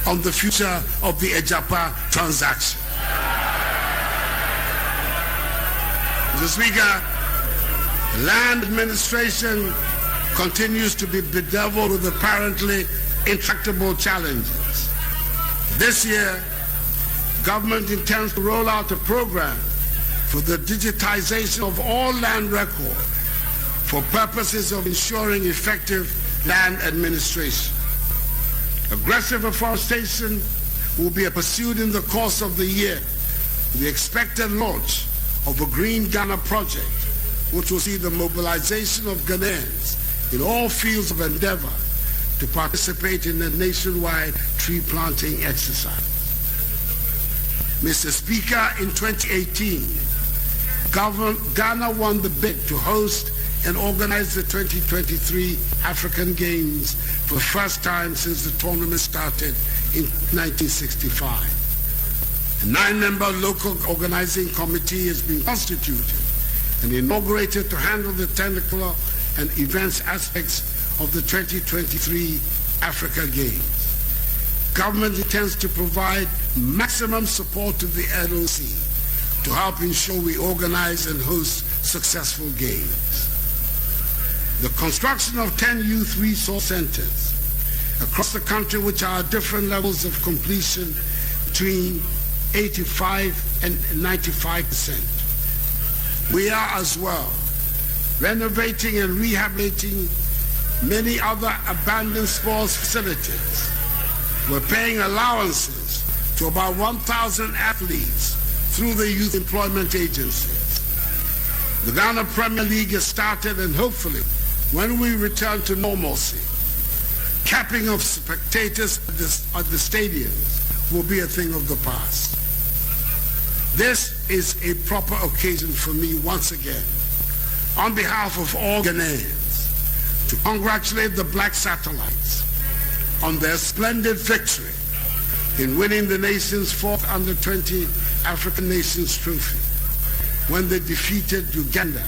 on the future of the Ejapa transaction. Mr. Speaker, land administration continues to be bedeviled with apparently intractable challenges. This year, government intends to roll out a program for the digitization of all land records for purposes of ensuring effective land administration. Aggressive afforestation will be pursued in the course of the year with the expected launch of a Green Ghana project, which will see the mobilization of Ghanaians in all fields of endeavor to participate in a nationwide tree planting exercise. Mr. Speaker, in 2018, Ghana won the bid to host and organize the 2023 African Games for the first time since the tournament started in 1965. A 9-member local organizing committee has been constituted and inaugurated to handle the technical and events aspects of the 2023 Africa Games. Government intends to provide maximum support to the LOC to help ensure we organize and host successful games. The construction of 10 youth resource centers across the country, which are at different levels of completion between 85 and 95%. We are as well renovating and rehabilitating many other abandoned sports facilities. We're paying allowances to about 1,000 athletes through the Youth Employment Agencies. The Ghana Premier League has started, and hopefully, when we return to normalcy, capping of spectators at the stadiums will be a thing of the past. This is a proper occasion for me once again, on behalf of all Ghanaians, to congratulate the Black Satellites on their splendid victory in winning the nation's 4th Under-20 African Nations Trophy when they defeated Uganda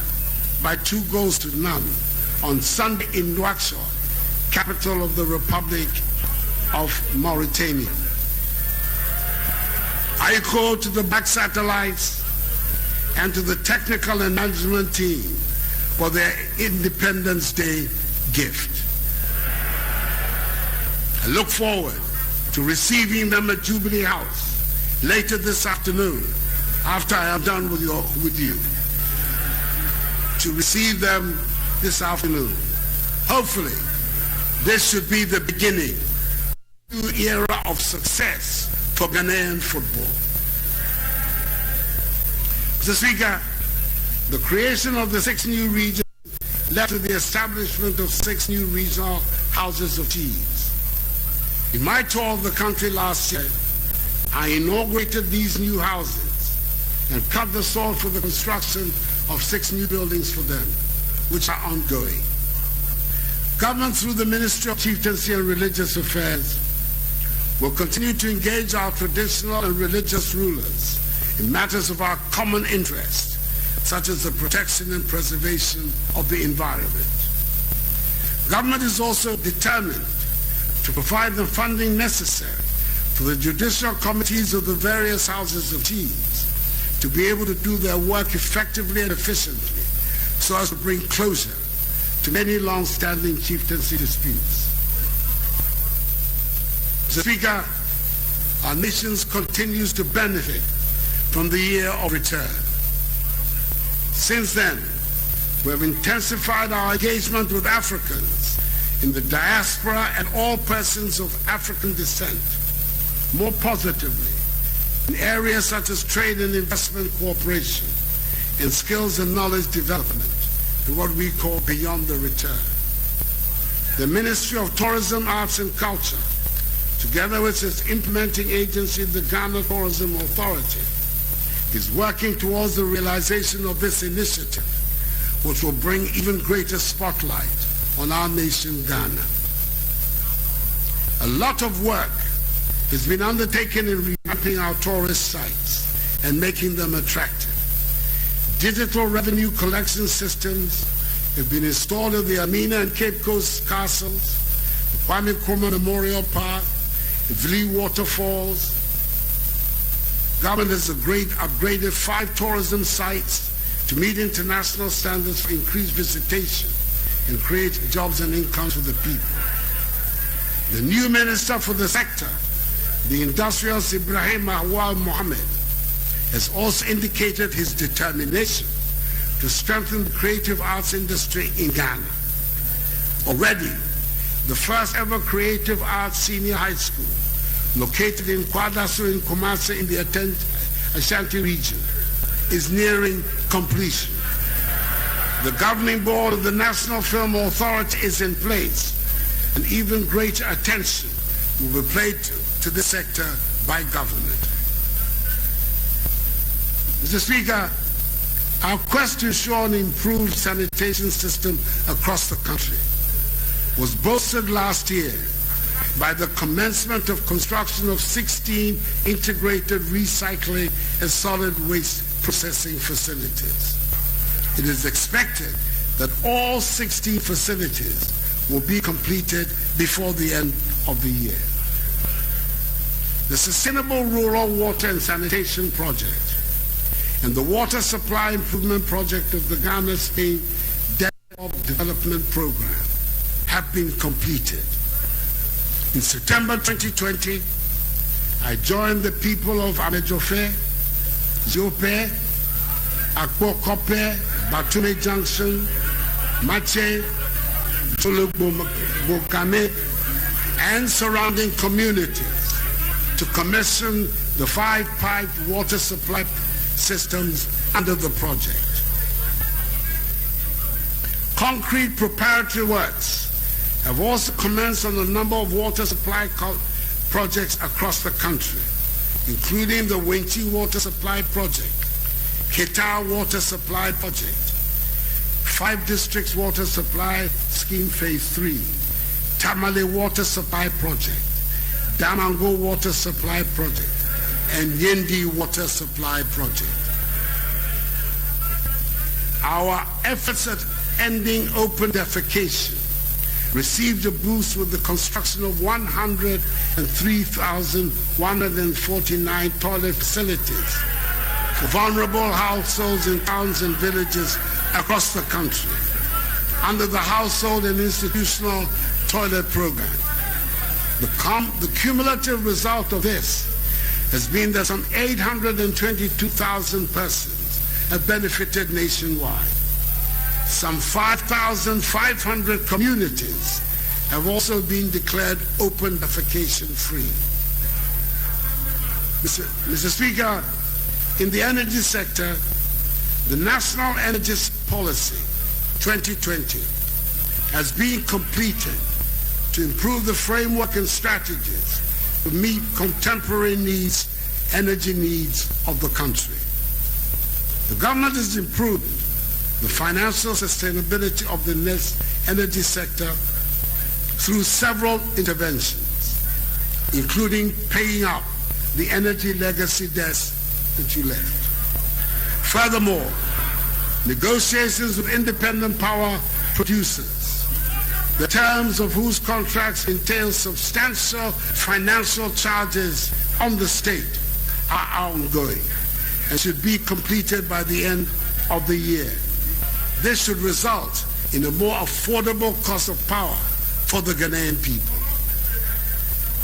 by 2-0 on Sunday in Nouakchott, capital of the Republic of Mauritania. I call to the Black Satellites and to the technical and management team for their Independence Day gift. I look forward to receiving them at Jubilee House later this afternoon after I am done with you, to receive them this afternoon. Hopefully, this should be the beginning of a new era of success for Ghanaian football. Mr. Speaker, the creation of the 6 new regions led to the establishment of 6 new regional houses of cheese. In my tour of the country last year, I inaugurated these new houses and cut the sod for the construction of 6 new buildings for them, which are ongoing. Government, through the Ministry of Chieftaincy and Religious Affairs, will continue to engage our traditional and religious rulers in matters of our common interest, such as the protection and preservation of the environment. Government is also determined to provide the funding necessary for the judicial committees of the various houses of cheese to be able to do their work effectively and efficiently so as to bring closure to many long-standing chieftaincy disputes. Mr. Speaker, our nation continues to benefit from the year of return. Since then, we have intensified our engagement with Africans in the diaspora and all persons of African descent, more positively in areas such as trade and investment cooperation and skills and knowledge development, and what we call beyond the return. The Ministry of Tourism, Arts and Culture, together with its implementing agency, the Ghana Tourism Authority, is working towards the realization of this initiative, which will bring even greater spotlight on our nation, Ghana. A lot of work has been undertaken in revamping our tourist sites and making them attractive. Digital revenue collection systems have been installed at the Amina and Cape Coast castles, the Kwame Nkrumah Memorial Park, the Vili waterfalls. Government has upgraded 5 tourism sites to meet international standards for increased visitation and create jobs and incomes for the people. The new minister for the sector, the industrialist Ibrahim Awal Mohammed, has also indicated his determination to strengthen the creative arts industry in Ghana. Already, the first ever creative arts senior high school, located in Kwadaso in Kumasi in the Ashanti region, is nearing completion. The governing board of the National Film Authority is in place, and even greater attention will be paid to this sector by government. Mr. Speaker, our quest to ensure an improved sanitation system across the country was bolstered last year by the commencement of construction of 16 integrated recycling and solid waste processing facilities. It is expected that all 16 facilities will be completed before the end of the year. The Sustainable Rural Water and Sanitation Project and the Water Supply Improvement Project of the Ghana-Spain Development Program have been completed. In September 2020, I joined the people of Amejofe, Ziope, Akpo-Kope, Batume Junction, Mache, Bokame, and surrounding communities to commission the 5 piped water supply systems under the project. Concrete preparatory works have also commenced on a number of water supply projects across the country, including the Wenchi Water Supply Project, Ketar Water Supply Project, 5 Districts Water Supply Scheme Phase 3, Tamale Water Supply Project, Damango Water Supply Project, and Yendi Water Supply Project. Our efforts at ending open defecation received a boost with the construction of 103,149 toilet facilities for vulnerable households in towns and villages across the country under the Household and Institutional Toilet Program. The cumulative result of this has been that some 822,000 persons have benefited nationwide. Some 5,500 communities have also been declared open defecation free. Mr. Speaker, in the energy sector, the National Energy Policy 2020 has been completed to improve the framework and strategies to meet contemporary energy needs of the country. The government has improved the financial sustainability of the energy sector through several interventions, including paying up the energy legacy debts that you left. Furthermore, negotiations with independent power producers, the terms of whose contracts entail substantial financial charges on the state, are ongoing and should be completed by the end of the year. This should result in a more affordable cost of power for the Ghanaian people.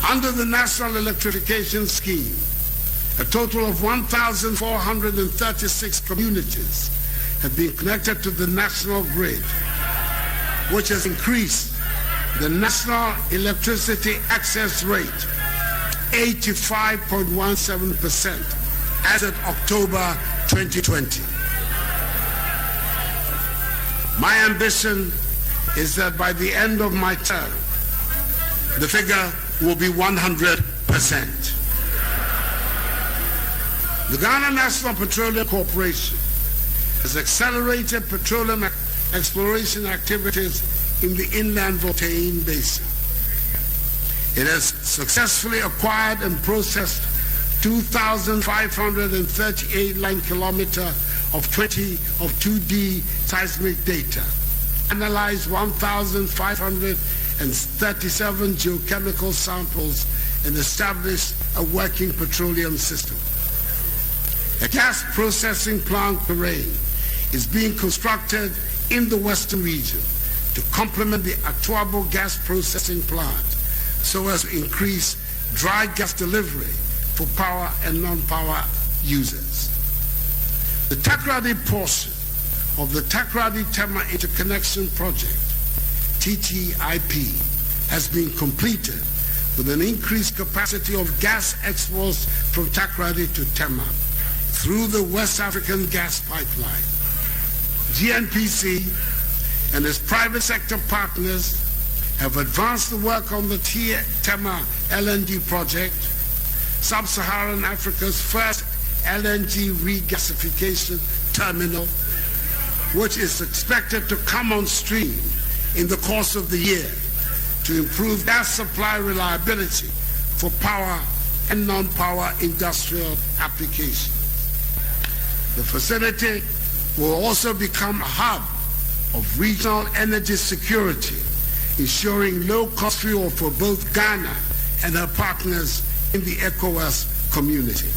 Under the National Electrification Scheme, a total of 1,436 communities have been connected to the national grid, which has increased the national electricity access rate 85.17% as of October 2020. My ambition is that by the end of my term, the figure will be 100%. The Ghana National Petroleum Corporation has accelerated petroleum exploration activities in the inland Voltaigne Basin. It has successfully acquired and processed 2,538 line kilometers of 2D seismic data, analyzed 1,537 geochemical samples, and established a working petroleum system. A gas processing plant terrain is being constructed in the western region to complement the Akufo-Addo gas processing plant so as to increase dry gas delivery for power and non-power users. The Takoradi portion of the Takoradi-Tema Interconnection Project, TTIP, has been completed with an increased capacity of gas exports from Takoradi to Tema through the West African gas pipeline. GNPC and its private sector partners have advanced the work on the Tema LNG project, Sub-Saharan Africa's first LNG regasification terminal, which is expected to come on stream in the course of the year to improve gas supply reliability for power and non-power industrial applications. The facility will also become a hub of regional energy security, ensuring low-cost fuel for both Ghana and her partners in the ECOWAS community.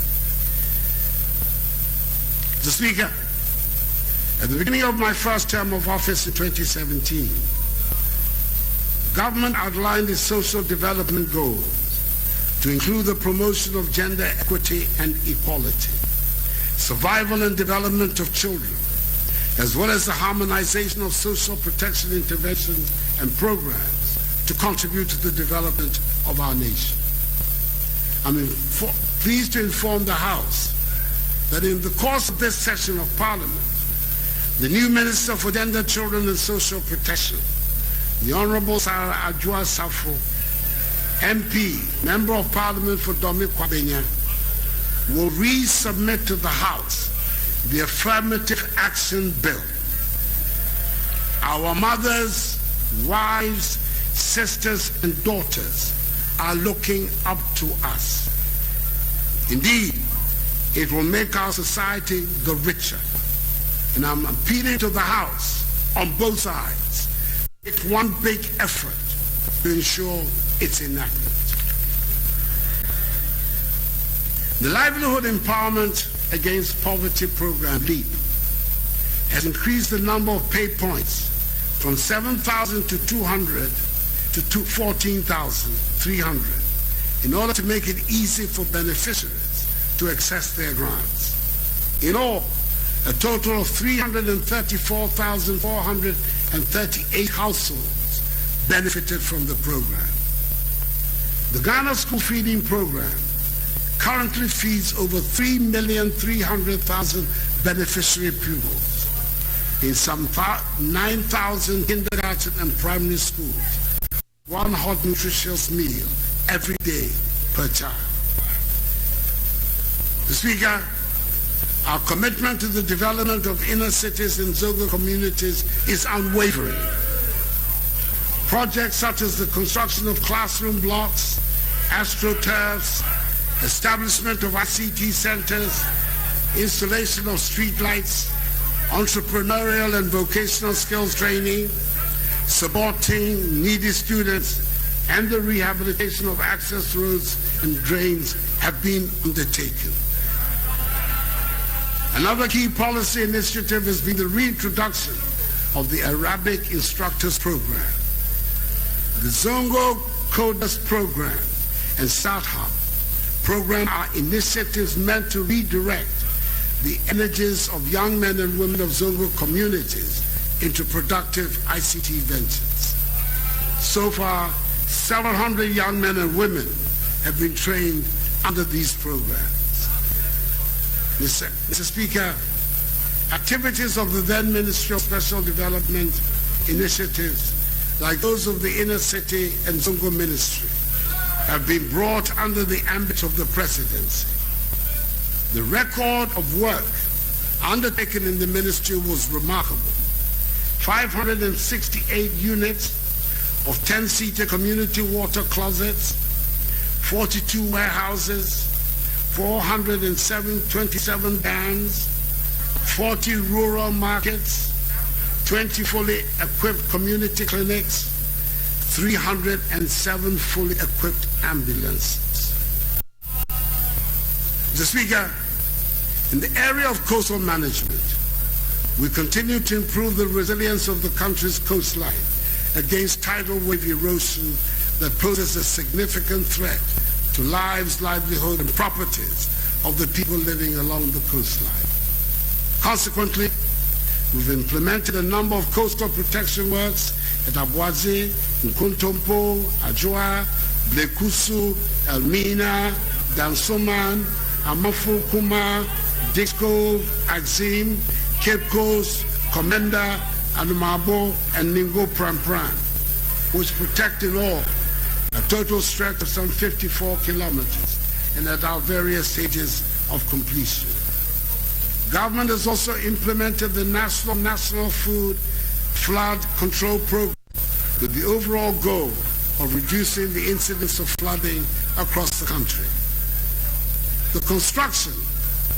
Mr. Speaker, at the beginning of my first term of office in 2017, the government outlined its social development goals to include the promotion of gender equity and equality, survival and development of children, as well as the harmonization of social protection interventions and programs to contribute to the development of our nation. I'm pleased to inform the House that in the course of this session of Parliament, the new Minister for Gender, Children and Social Protection, the Honorable Sarah Adjoa Safo, MP, Member of Parliament for Domi Kwabenya, will resubmit to the House the Affirmative Action Bill. Our mothers, wives, sisters, and daughters are looking up to us. Indeed, it will make our society the richer. And I'm appealing to the House on both sides. It's one big effort to ensure its enactment. The Livelihood Empowerment Against Poverty Program, LEAP, has increased the number of pay points from 7,200 to 14,300 in order to make it easy for beneficiaries to access their grants. In all, a total of 334,438 households benefited from the program. The Ghana School Feeding Program currently feeds over 3,300,000 beneficiary pupils in some 9,000 kindergarten and primary schools. One hot nutritious meal every day per child. Mr. Speaker, our commitment to the development of inner cities and Zongo communities is unwavering. Projects such as the construction of classroom blocks, astroturfs, establishment of ICT centers, installation of streetlights, entrepreneurial and vocational skills training, supporting needy students, and the rehabilitation of access roads and drains have been undertaken. Another key policy initiative has been the reintroduction of the Arabic Instructors Program. The Zongo Coders Program and Start Hub program are initiatives meant to redirect the energies of young men and women of Zongo communities into productive ICT ventures. So far, several hundred young men and women have been trained under these programs. Mr. Speaker, activities of the then Ministry of Special Development initiatives, like those of the Inner City and Zongo Ministry, have been brought under the ambit of the Presidency. The record of work undertaken in the ministry was remarkable. 568 units of 10-seater community water closets, 42 warehouses, 427 dams, 40 rural markets, 20 fully equipped community clinics, 307 fully equipped ambulances. Mr. Speaker, in the area of coastal management, we continue to improve the resilience of the country's coastline against tidal wave erosion that poses a significant threat to lives, livelihood, and properties of the people living along the coastline. Consequently, we've implemented a number of coastal protection works at Abuazi, Nkuntompo, Ajua, Blekusu, Elmina, Dansoman, Amafu Kuma, Disco, Axim, Cape Coast, Comenda, Anumabo, and Ningo Pram, which protect in all a total stretch of some 54 kilometers and at our various stages of completion. Government has also implemented the National Food Flood Control Program with the overall goal of reducing the incidence of flooding across the country. The construction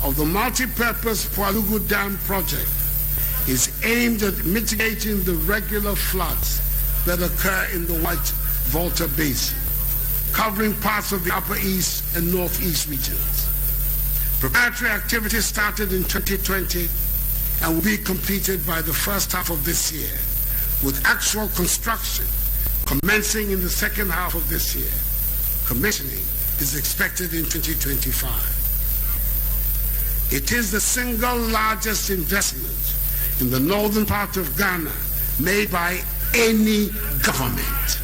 of the multi-purpose Pualugu Dam project is aimed at mitigating the regular floods that occur in the White Volta Basin, covering parts of the Upper East and Northeast regions. Preparatory activities started in 2020 and will be completed by the first half of this year, with actual construction commencing in the second half of this year. Commissioning is expected in 2025. It is the single largest investment in the northern part of Ghana made by any government.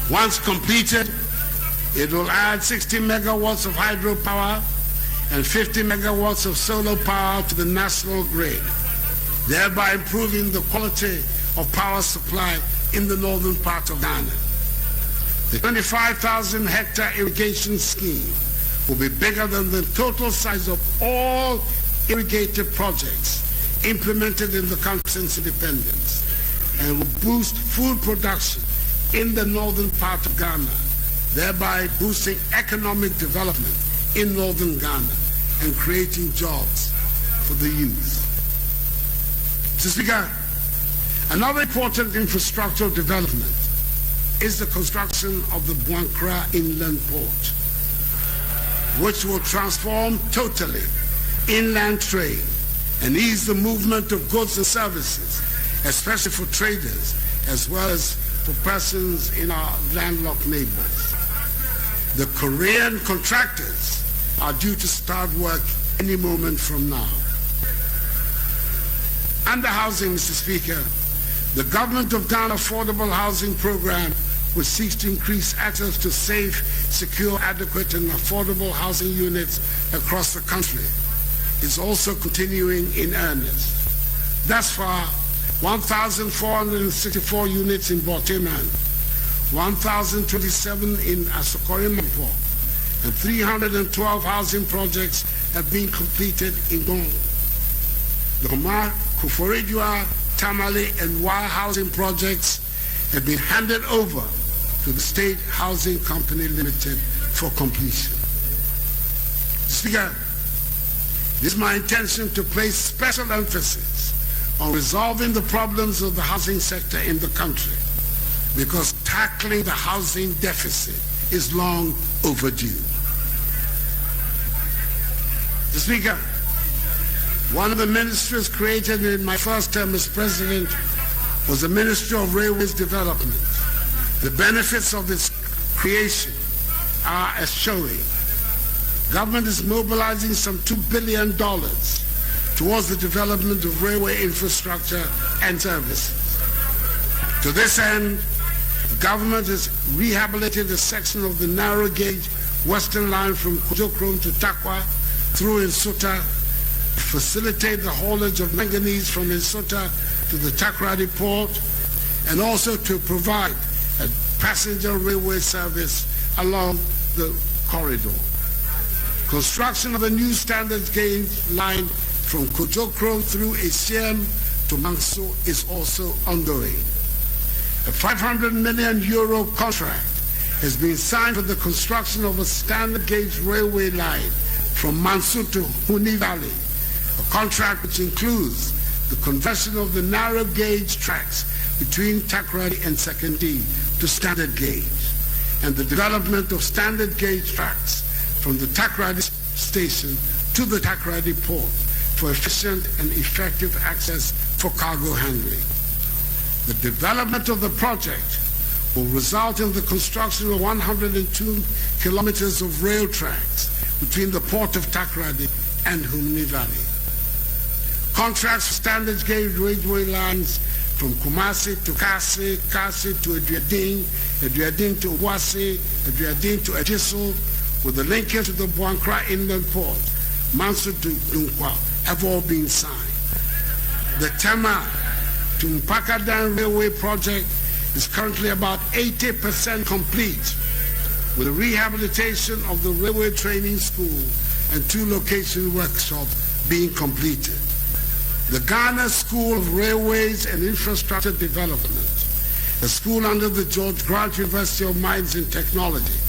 Once completed, it will add 60 megawatts of hydropower and 50 megawatts of solar power to the national grid, thereby improving the quality of power supply in the northern part of Ghana. The 25,000 hectare irrigation scheme will be bigger than the total size of all irrigated projects implemented in the country since independence, and will boost food production in the northern part of Ghana, thereby boosting economic development in northern Ghana and creating jobs for the youth. Mr. Speaker, another important infrastructural development is the construction of the Buankra Inland Port, which will transform totally inland trade and ease the movement of goods and services, especially for traders as well as for persons in our landlocked neighbors. The Korean contractors are due to start work any moment from now. Under housing, Mr. Speaker, the government of Ghana Affordable Housing Program, which seeks to increase access to safe, secure, adequate, and affordable housing units across the country, is also continuing in earnest. Thus far, 1,464 units in Borteman, 1,027 in Asokore-Mampo, and 312 housing projects have been completed in Gong. The Akufo-Addo, Tamale, and Wa housing projects have been handed over to the State Housing Company Limited for completion. Speaker, it is my intention to place special emphasis on resolving the problems of the housing sector in the country, because tackling the housing deficit is long overdue. Mr. Speaker, one of the ministries created in my first term as president was the Ministry of Railways Development. The benefits of its creation are as showing. Government is mobilizing some $2 billion towards the development of railway infrastructure and services. To this end, government has rehabilitated a section of the narrow gauge western line from Kujokrom to Takwa through Nsota to facilitate the haulage of manganese from Nsota to the Takoradi port, and also to provide a passenger railway service along the corridor. Construction of a new standard gauge line from Kujokrom through Esiem to Mangso is also ongoing. A €500 million contract has been signed for the construction of a standard gauge railway line from Mansu to Huni Valley, a contract which includes the conversion of the narrow gauge tracks between Takoradi and Sekondi to standard gauge, and the development of standard gauge tracks from the Takoradi station to the Takoradi port for efficient and effective access for cargo handling. The development of the project will result in the construction of 102 kilometers of rail tracks between the port of Takoradi and Humni Valley. Contracts for standard gauge railway lines from Kumasi to Kasi, Kasi to Eduadin, Eduadin to Wasi, Eduadin to Ejiso, with the linkage to the Buankra Inland Port, Mansu to Dunkwa, have all been signed. The Tema to Mpakadan Railway project is currently about 80% complete, with the rehabilitation of the railway training school and 2 location workshops being completed. The Ghana School of Railways and Infrastructure Development, a school under the George Grant University of Mines and Technology,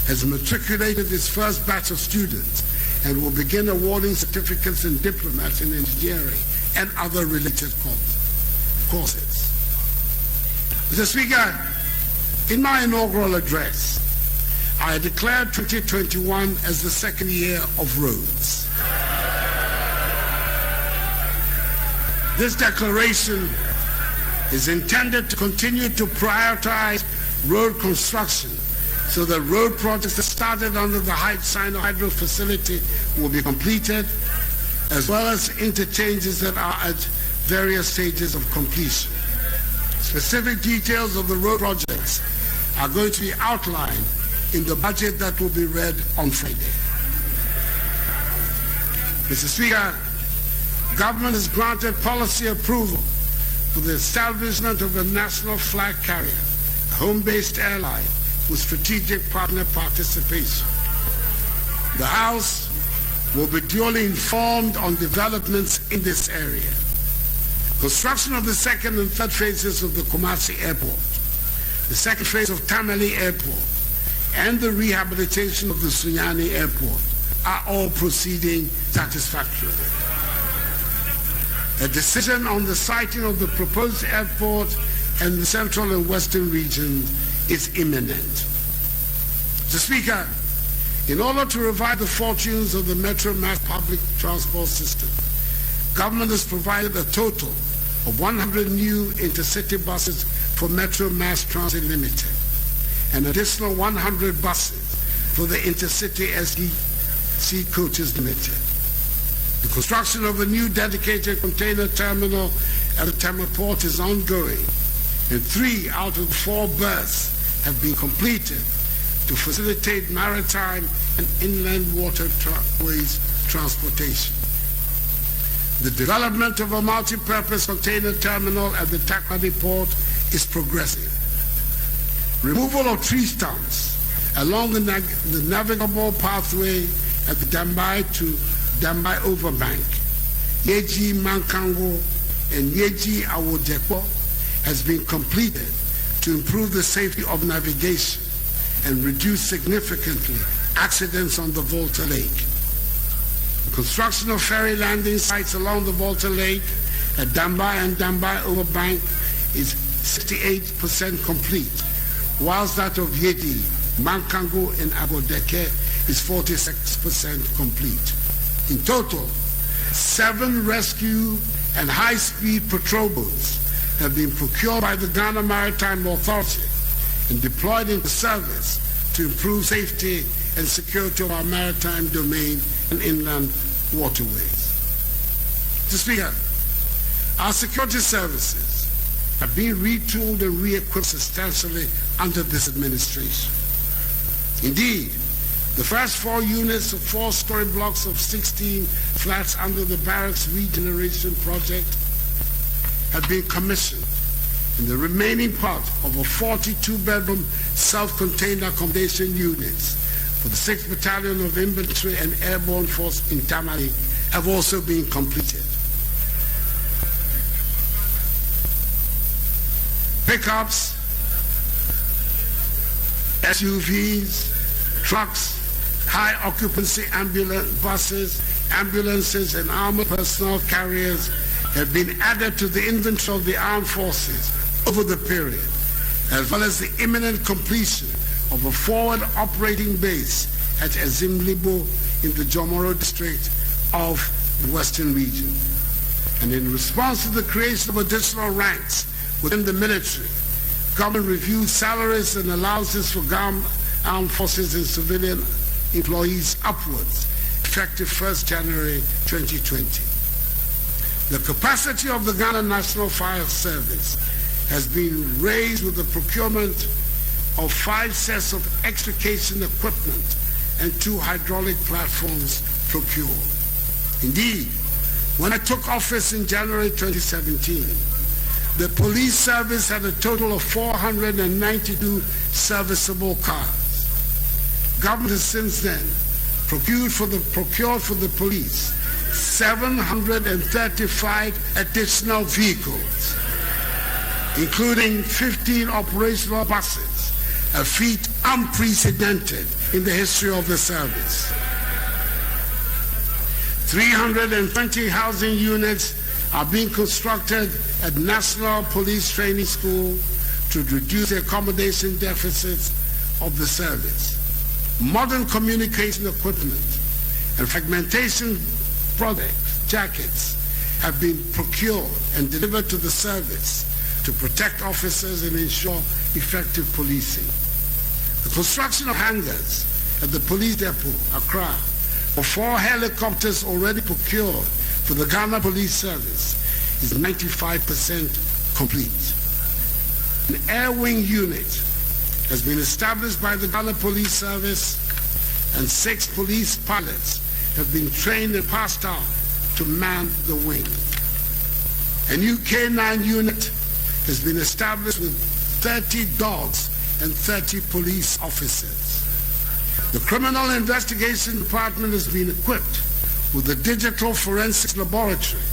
has matriculated its first batch of students and will begin awarding certificates and diplomas in engineering and other related courses. Mr. Speaker, in my inaugural address, I declared 2021 as the second year of roads. This declaration is intended to continue to prioritize road construction so that road projects that started under the Sino-Hydro facility will be completed, as well as interchanges that are at various stages of completion. Specific details of the road projects are going to be outlined in the budget that will be read on Friday. Mr. Speaker, government has granted policy approval for the establishment of a national flag carrier, a home-based airline with strategic partner participation. The House will be duly informed on developments in this area. Construction of the second and third phases of the Kumasi Airport, the second phase of Tamale Airport, and the rehabilitation of the Sunyani Airport are all proceeding satisfactorily. A decision on the siting of the proposed airport in the central and western region is imminent. Mr. Speaker, in order to revive the fortunes of the Metro Mass public transport system, government has provided a total of 100 new intercity buses for Metro Mass Transit Limited, an additional 100 buses for the Intercity SDC Coaches Limited. The construction of a new dedicated container terminal at the Tema Port is ongoing, and 3 out of 4 berths have been completed to facilitate maritime and inland waterways transportation. The development of a multi-purpose container terminal at the Takoradi Port is progressing. Removal of tree stumps along the navigable pathway at the Dambai to Dambai Overbank, Yeji Mankango and Yeji Awodekwo has been completed to improve the safety of navigation and reduce significantly accidents on the Volta Lake. The construction of ferry landing sites along the Volta Lake at Dambai and Dambai Overbank is 68% complete, whilst that of Yeji, Mankango and Agodeke is 46% complete. In total, 7 rescue and high-speed patrol boats have been procured by the Ghana Maritime Authority and deployed into service to improve safety and security of our maritime domain and inland waterways. Mr. Speaker, our security services have been retooled and re-equipped substantially under this administration. Indeed, the first 4 units of 4-story blocks of 16 flats under the barracks regeneration project have been commissioned, and the remaining part of a 42-bedroom self-contained accommodation units for the 6th Battalion of Infantry and Airborne Force in Tamale have also been completed. Pickups, SUVs, trucks, high-occupancy buses, ambulances, and armored personnel carriers have been added to the inventory of the armed forces over the period, as well as the imminent completion of a forward operating base at Ezimlibo in the Jomoro district of the Western region. And in response to the creation of additional ranks within the military, government reviewed salaries and allowances for armed forces and civilian employees upwards, effective 1st January 2020. The capacity of the Ghana National Fire Service has been raised with the procurement of 5 sets of extrication equipment and 2 hydraulic platforms procured. Indeed, when I took office in January 2017, the police service had a total of 492 serviceable cars. Government has since then procured for the police 735 additional vehicles, including 15 operational buses, a feat unprecedented in the history of the service. 320 housing units are being constructed at National Police Training School to reduce the accommodation deficits of the service. Modern communication equipment and fragmentation products, jackets, have been procured and delivered to the service to protect officers and ensure effective policing. The construction of hangars at the police depot, Accra, for 4 helicopters already procured for the Ghana Police Service is 95% complete. An air wing unit has been established by the Ghana Police Service, and 6 police pilots have been trained and passed out to man the wing. A new K9 unit has been established with 30 dogs and 30 police officers. The Criminal Investigation Department has been equipped with a digital forensics laboratory.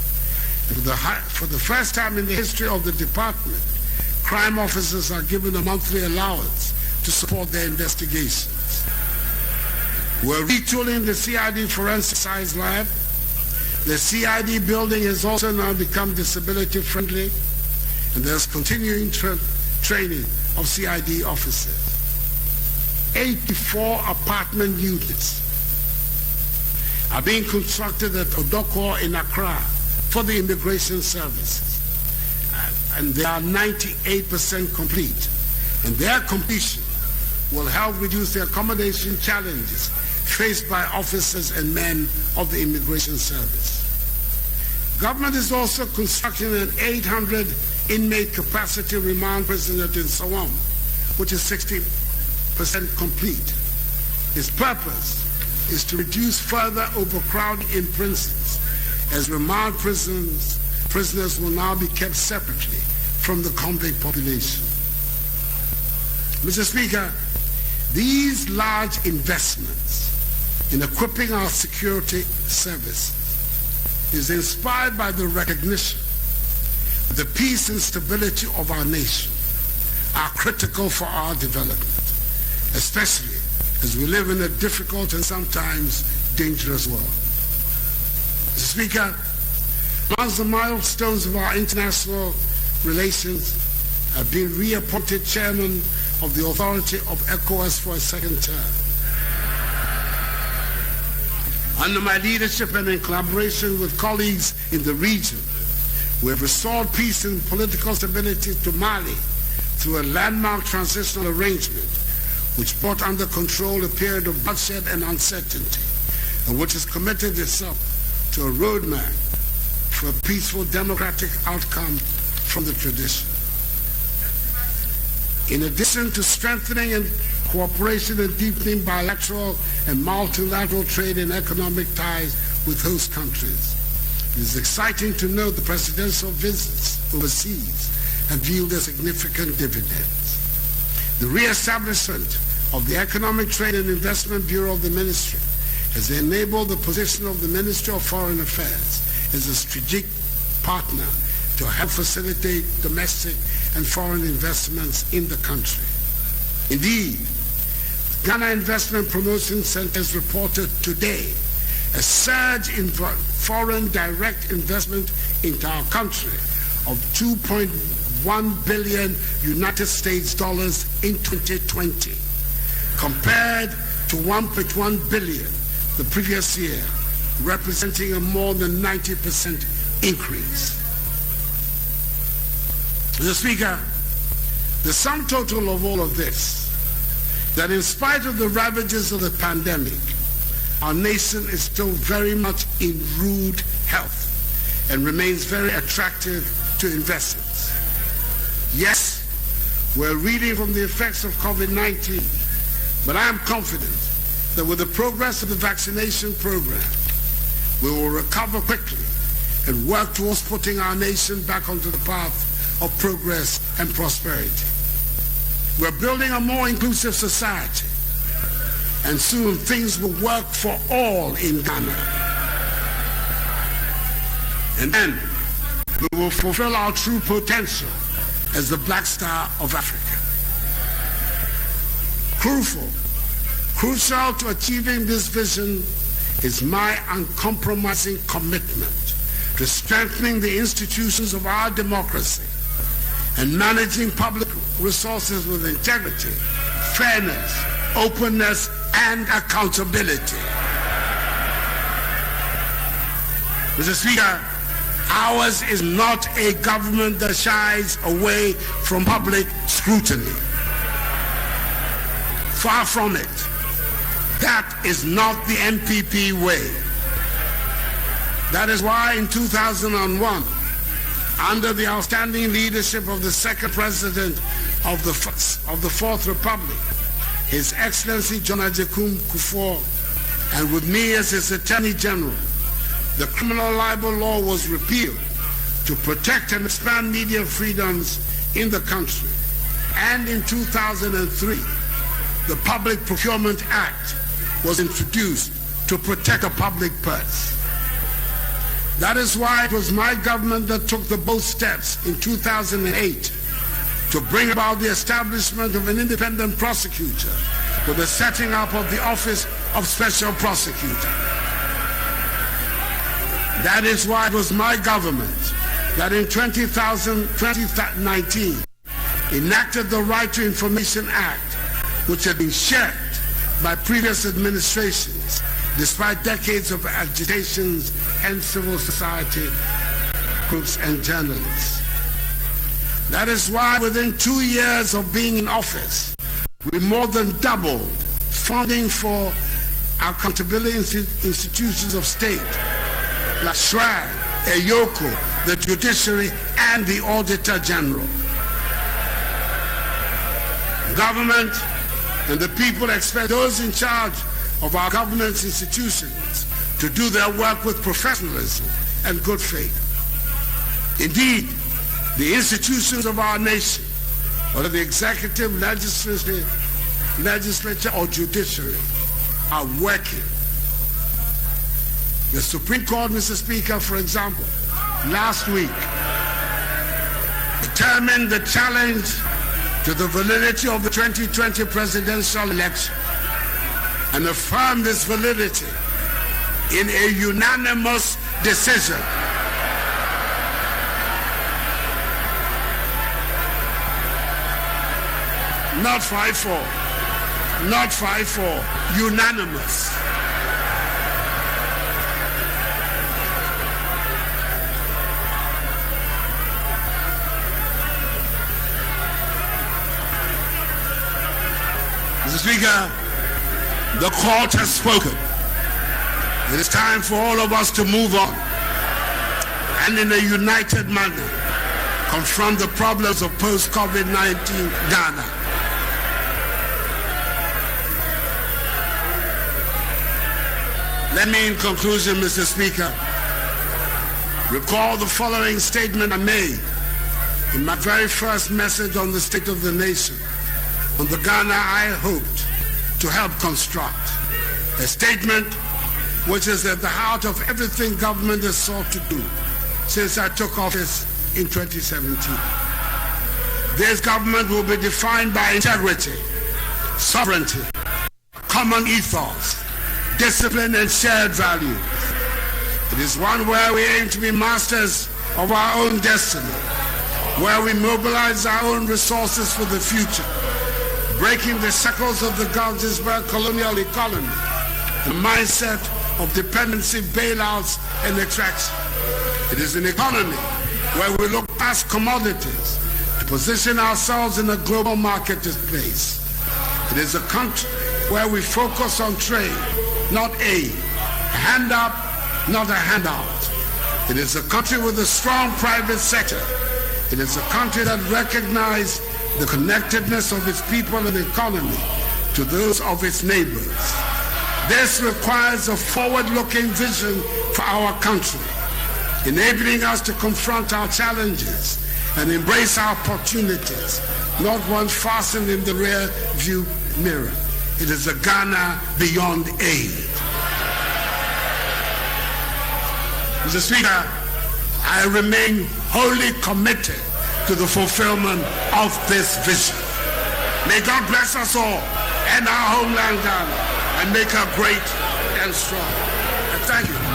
And for the first time in the history of the department, crime officers are given a monthly allowance to support their investigations. We're retooling the CID forensic science lab. The CID building has also now become disability friendly, and there's continuing training of CID officers. 84 apartment units are being constructed at Odoko in Accra for the immigration services, and they are 98% complete, and their completion will help reduce the accommodation challenges faced by officers and men of the Immigration Service. Government is also constructing an 800 inmate capacity remand prison at Sawam, which is 60% complete. Its purpose is to reduce further overcrowding in prisons, as remand prisoners will now be kept separately from the convict population. Mr. Speaker, these large investments in equipping our security services is inspired by the recognition that the peace and stability of our nation are critical for our development, especially as we live in a difficult and sometimes dangerous world. Mr. Speaker, amongst the milestones of our international relations have been reappointed chairman of the authority of ECOWAS for a second term. Under my leadership and in collaboration with colleagues in the region, we have restored peace and political stability to Mali through a landmark transitional arrangement which brought under control a period of bloodshed and uncertainty, and which has committed itself to a roadmap for a peaceful democratic outcome from the tradition. In addition to strengthening and cooperation and deepening bilateral and multilateral trade and economic ties with host countries, it is exciting to note the presidential visits overseas have yielded significant dividends. The re-establishment of the Economic Trade and Investment Bureau of the Ministry has enabled the position of the Ministry of Foreign Affairs as a strategic partner to help facilitate domestic and foreign investments in the country. Indeed, Ghana Investment Promotion Center has reported today a surge in foreign direct investment into our country of $2.1 billion United States dollars in 2020, compared to $1.1 billion the previous year, representing a more than 90% increase. Mr. Speaker, the sum total of all of this, that in spite of the ravages of the pandemic, our nation is still very much in rude health and remains very attractive to investors. Yes, we're reeling from the effects of COVID-19, but I am confident that with the progress of the vaccination program, we will recover quickly and work towards putting our nation back onto the path of progress and prosperity. We're building a more inclusive society, and soon things will work for all in Ghana. And then we will fulfill our true potential as the Black Star of Africa. Crucial to achieving this vision is my uncompromising commitment to strengthening the institutions of our democracy and managing public resources with integrity, fairness, openness, and accountability. Mr. Speaker, ours is not a government that shies away from public scrutiny. Far from it. That is not the NPP way. That is why in 2001, under the outstanding leadership of the second president of the Fourth Republic, His Excellency John Agyekum Kufuor, and with me as his Attorney General, the criminal libel law was repealed to protect and expand media freedoms in the country. And in 2003, the Public Procurement Act was introduced to protect the public purse. That is why it was my government that took the bold steps in 2008 to bring about the establishment of an independent prosecutor with the setting up of the Office of Special Prosecutor. That is why it was my government that in 2019 enacted the Right to Information Act, which had been shirked by previous administrations despite decades of agitations and civil society groups and journalists. That is why within 2 years of being in office, We more than doubled funding for accountability institutions of state like SHRAG, EYOCO, the judiciary, and the Auditor General. Government and the people expect those in charge of our governance institutions to do their work with professionalism and good faith. Indeed, the institutions of our nation, whether the executive, legislature, or judiciary, are working. The Supreme Court, Mr. Speaker, for example, last week determined the challenge to the validity of the 2020 presidential election and affirmed its validity in a unanimous decision. Not 5-4, not 5-4, unanimous. Mr. Speaker, the court has spoken. It is time for all of us to move on and in a united manner confront the problems of post-COVID-19 Ghana. Let me, in conclusion, Mr. Speaker, recall the following statement I made in my very first message on the state of the nation, on the Ghana I hoped to help construct. A statement which is at the heart of everything government has sought to do since I took office in 2017. This government will be defined by integrity, sovereignty, common ethos, discipline, and shared value. It is one where we aim to be masters of our own destiny, where we mobilize our own resources for the future, breaking the shackles of the Gandhisberg colonial economy, the mindset of dependency, bailouts, and extraction. It is an economy where we look past commodities to position ourselves in a global marketplace. It is a country where we focus on trade, not aid, a hand up, not a handout. It is a country with a strong private sector. It is a country that recognizes the connectedness of its people and economy to those of its neighbors. This requires a forward-looking vision for our country, enabling us to confront our challenges and embrace our opportunities, not one fastened in the rear view mirror. It is a Ghana beyond aid. Mr. Speaker, I remain wholly committed to the fulfillment of this vision. May God bless us all and our homeland Ghana and make her great and strong. And thank you.